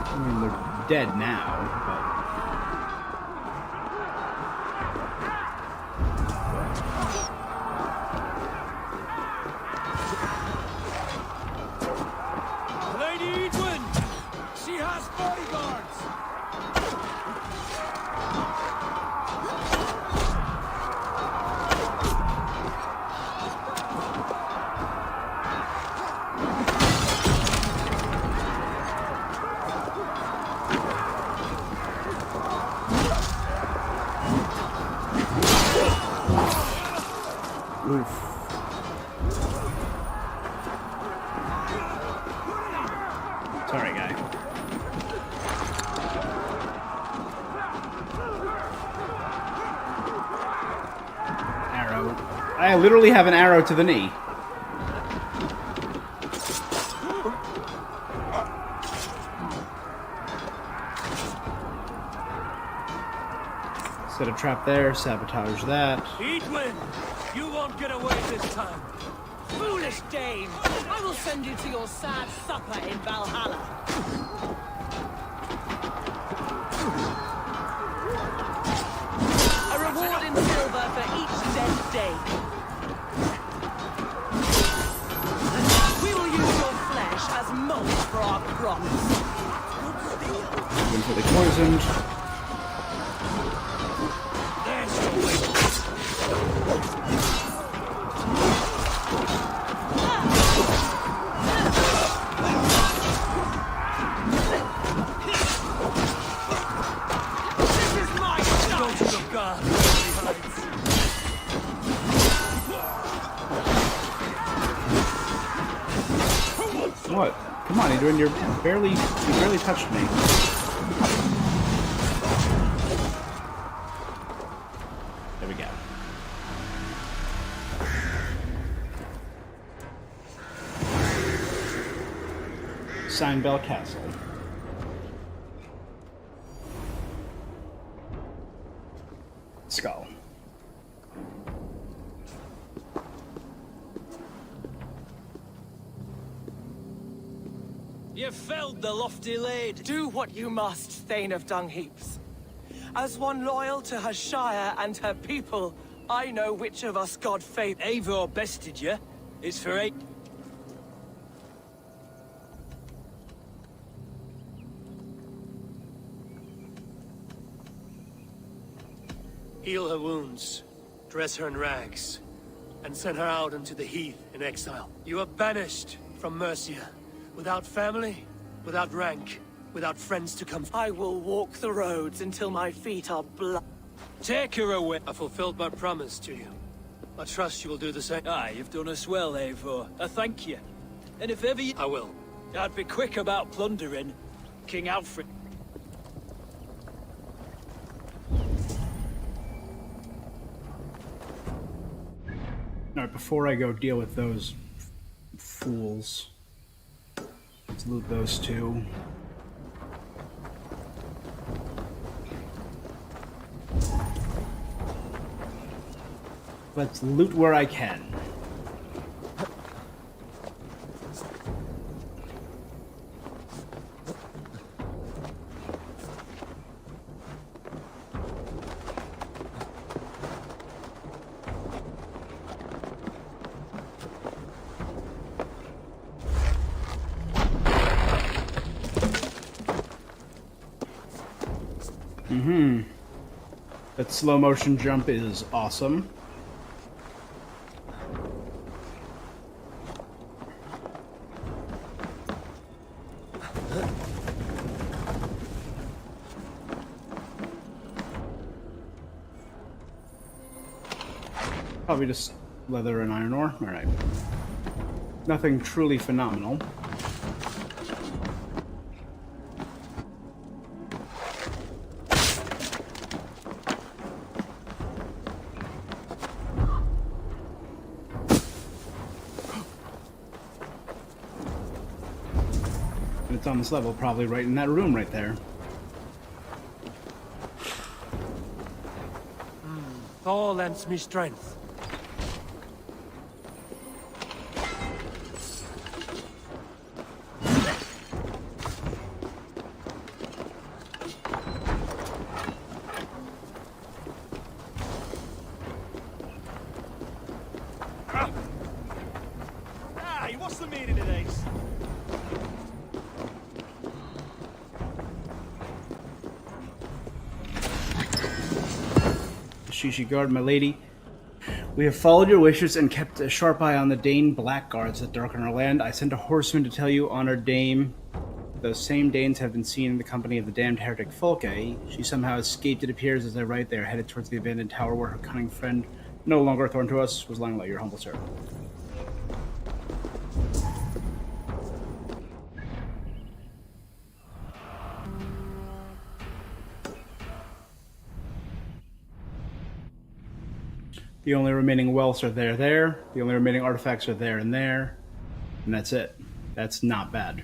I mean, they're dead now, but... Lady Edwin! She has bodyguards! Oof. Sorry, guy. Arrow. I literally have an arrow to the knee. Set a trap there, sabotage that. Edwin! You won't get away this time. Foolish dame! I will send you to your sad supper in Valhalla. A reward in silver for each dead day. We will use your flesh as mold for our crops. Completely poisoned. There's your What? Come on, Adrian, you barely touched me. There we go. Signbell Castle. Skull. You felled the lofty lady. Do what you must, Thane of Dung Heaps. As one loyal to her shire and her people, I know which of us God favoured. Eivor bested you. It's for 8. Heal her wounds, dress her in rags, and send her out into the heath in exile. You are banished from Mercia, without family, without rank, without friends to come. I will walk the roads until my feet are blood. Take her away. I fulfilled my promise to you. I trust you will do the same. Aye, you've done us well, Eivor. I thank you. And if ever you... I will. I'd be quick about plundering. King Alfred... Alright, before I go deal with those fools, let's loot those two. Let's loot where I can. That slow motion jump is awesome. Probably just leather and iron ore. Alright. Nothing truly phenomenal. And it's on this level, probably right in that room right there. Thor lends me strength. What's the meaning of this? Shishi guard, my lady. We have followed your wishes and kept a sharp eye on the Dane blackguards that darken our land. I sent a horseman to tell you, honored dame, those same Danes have been seen in the company of the damned heretic Folke. She somehow escaped, it appears, as I write there, headed towards the abandoned tower where her cunning friend, no longer a thorn to us, was lying like your humble servant. The only remaining wealths are there. The only remaining artifacts are there, and that's it. That's not bad.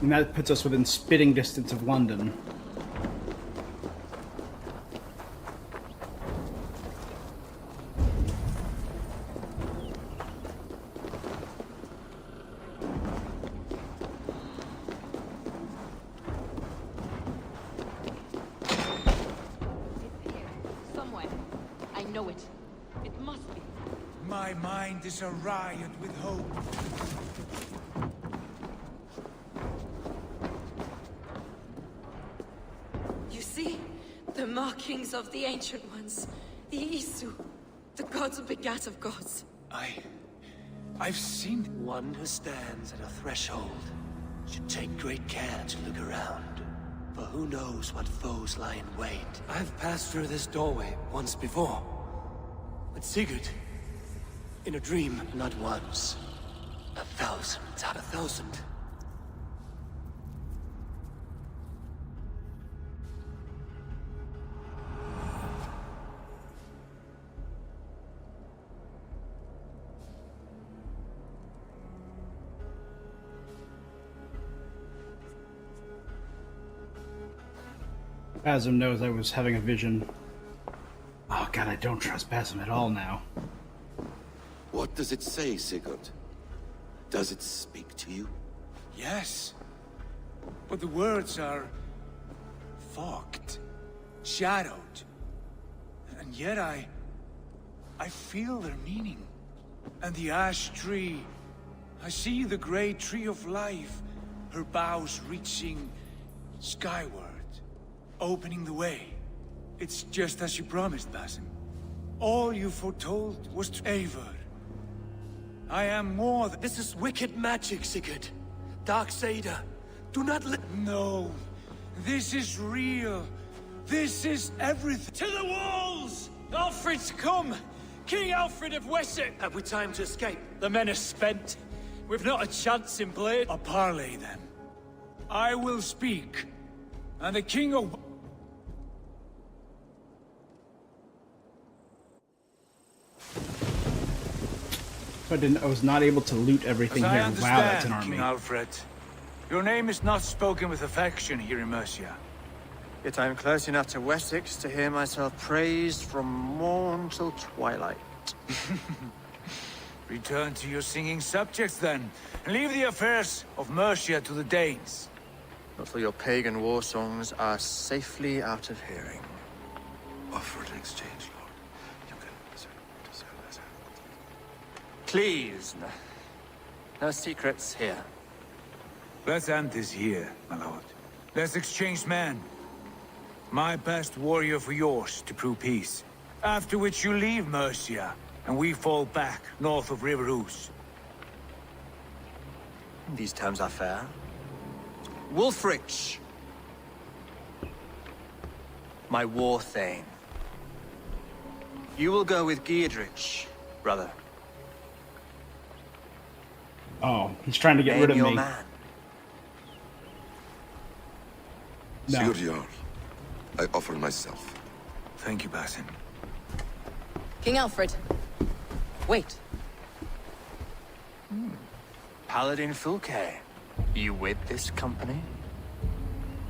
And that puts us within spitting distance of London. Somewhere. I know it. It must be. My mind is a riot with hope. You see? The markings of the Ancient Ones. The Isu. The gods begat of gods. I've seen... One who stands at a threshold should take great care to look around. For who knows what foes lie in wait. I've passed through this doorway once before. With Sigurd. In a dream, not once. 1,000 times 1,000. Basim knows I was having a vision. Oh god, I don't trust Basim at all now. What does it say, Sigurd? Does it speak to you? Yes. But the words are... fogged. Shadowed. And yet I feel their meaning. And the ash tree... I see the great tree of life. Her boughs reaching skyward. Opening the way. It's just as you promised, Basim. All you foretold was Eivor. I am more than... This is wicked magic, Sigurd. Darksader. Do not let... No. This is real. This is everything. To the walls! Alfred's come! King Alfred of Wessex! Have we time to escape? The men are spent. We've not a chance in Blade. A parley, then. I will speak. And the king of... I was not able to loot everything As here. I Wow, understand, that's an army. King Alfred, your name is not spoken with affection here in Mercia. Yet I am close enough to Wessex to hear myself praised from morn till twilight. Return to your singing subjects, then, and leave the affairs of Mercia to the Danes. Not till your pagan war songs are safely out of hearing. Offer an exchange, Lord. You can... Please, no secrets here. Let's end this here, my lord. Let's exchange men. My best warrior for yours to prove peace. After which you leave Mercia, and we fall back north of River Ouse. These terms are fair. Wulfrich, my war thane. You will go with Giedrich, brother. Oh, he's trying to get rid of your me. Man. No. Sigurd Jarl, I offer myself. Thank you, Basim. King Alfred. Wait. Paladin Fulke, you with this company?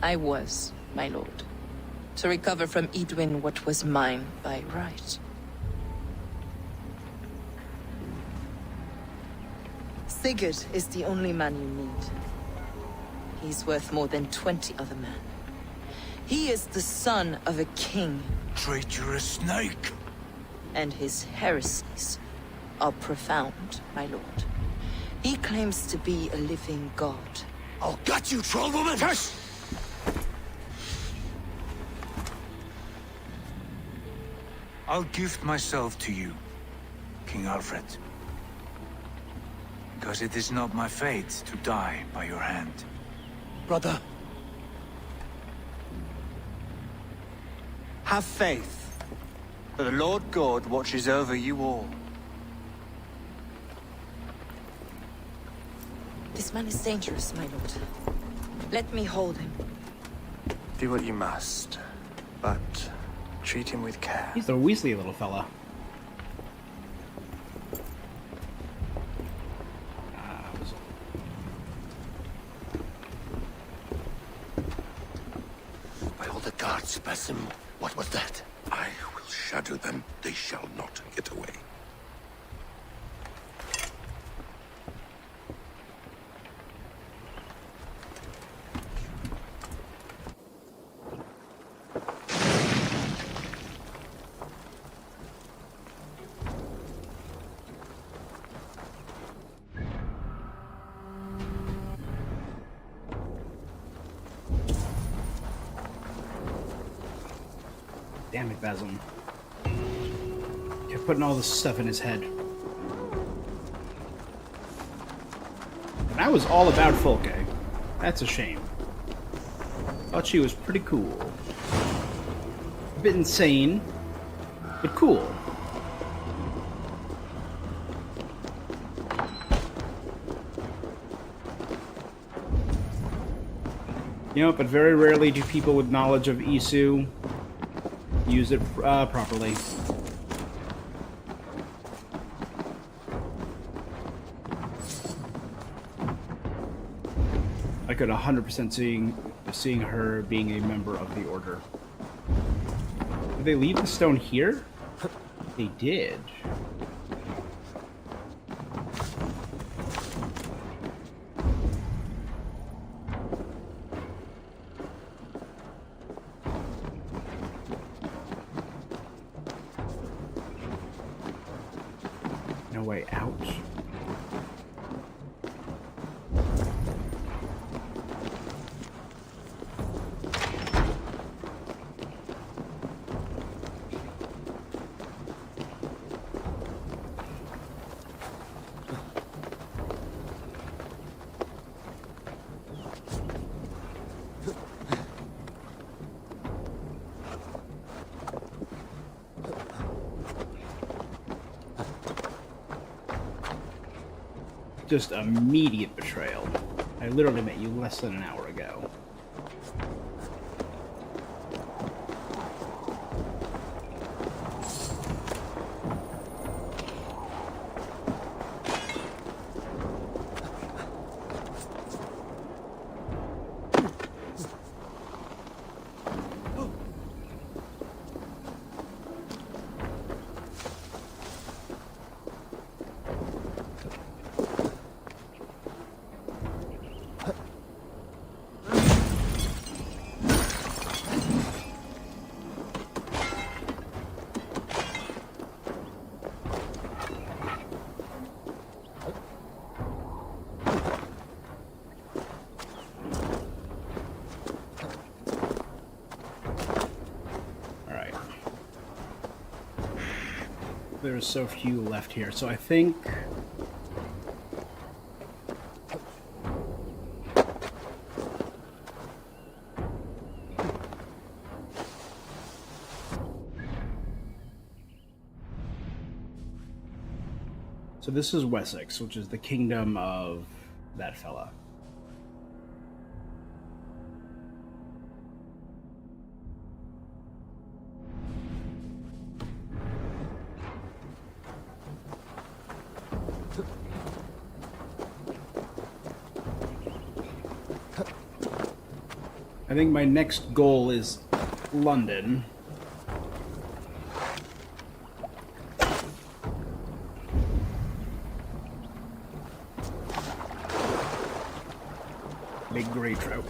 I was, my lord. To recover from Edwin what was mine by right. Sigurd is the only man you need. He's worth more than 20 other men. He is the son of a king. Traitorous snake! And his heresies are profound, my lord. He claims to be a living god. I'll gut you, troll woman! Hush! I'll gift myself to you, King Alfred. Because it is not my fate to die by your hand. Brother. Have faith, for the Lord God watches over you all. This man is dangerous, my lord. Let me hold him. Do what you must, but treat him with care. He's a Weasley little fella. By all the gods, Basim, what was that? I will shatter them. They shall not get away. Damn it, Basil. Kept putting all this stuff in his head. And I was all about Fulke. That's a shame. Thought she was pretty cool. A bit insane, but cool. You know, but very rarely do people with knowledge of Isu use it properly. I could 100% seeing her being a member of the Order. Did they leave the stone here? They did. No way out. Just immediate betrayal. I literally met you less than an hour ago. There's so few left here, so I think... So this is Wessex, which is the kingdom of that fella. I think my next goal is London. Big gray trout.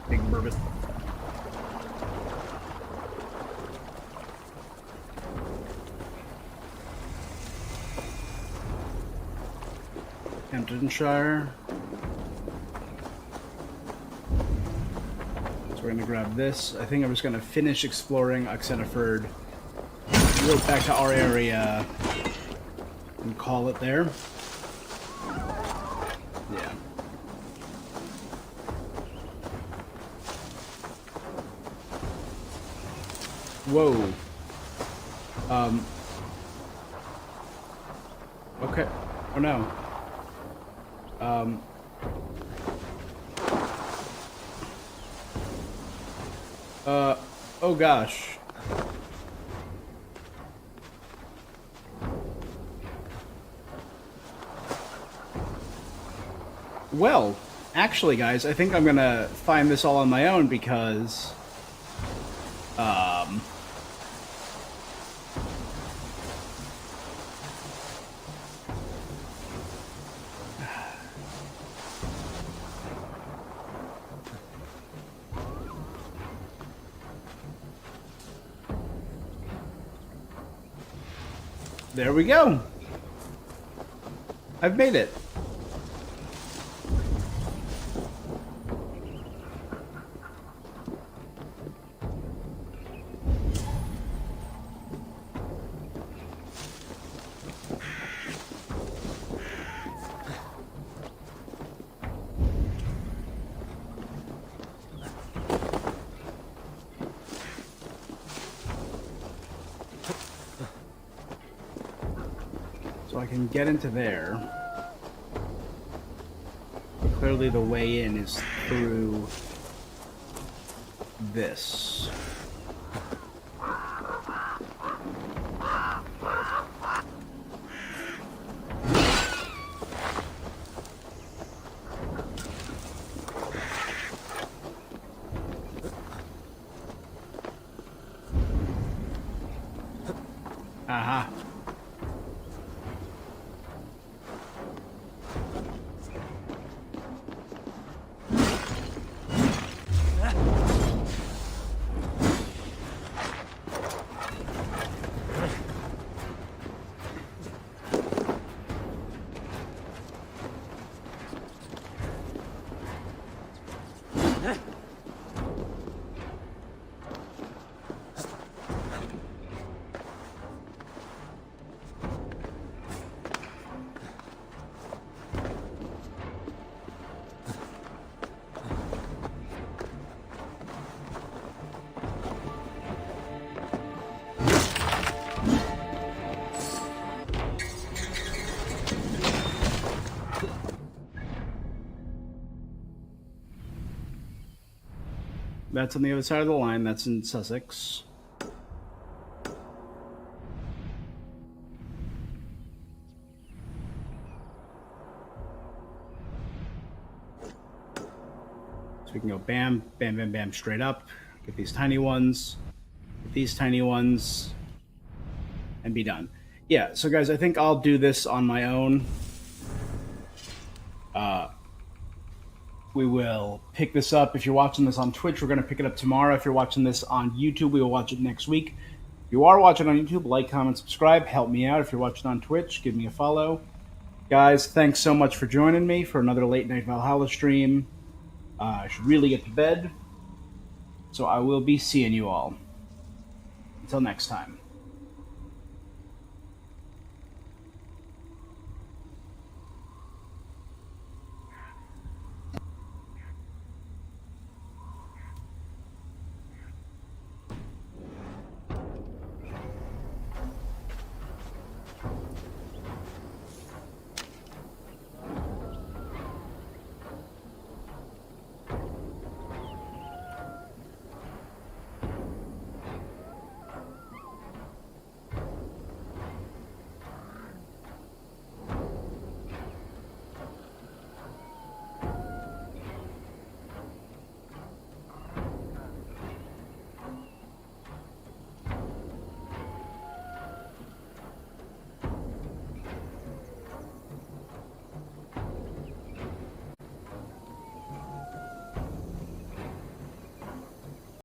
Big bourbon. Hamptonshire. So we're gonna grab this. I think I'm just gonna finish exploring Oxenford, go back to our area, and call it there. Yeah. Whoa. Okay. Oh no. Oh gosh. Well, actually guys, I think I'm gonna find this all on my own because, There we go. I've made it. So I can get into there. But clearly the way in is through this. Aha. That's on the other side of the line. That's in Sussex. So we can go bam, bam, bam, bam, straight up. Get these tiny ones. Get these tiny ones. And be done. Yeah, so guys, I think I'll do this on my own. We will pick this up. If you're watching this on Twitch, we're going to pick it up tomorrow. If you're watching this on YouTube, we will watch it next week. If you are watching on YouTube, like, comment, subscribe. Help me out. If you're watching on Twitch, give me a follow. Guys, thanks so much for joining me for another late night Valhalla stream. I should really get to bed. So I will be seeing you all. Until next time.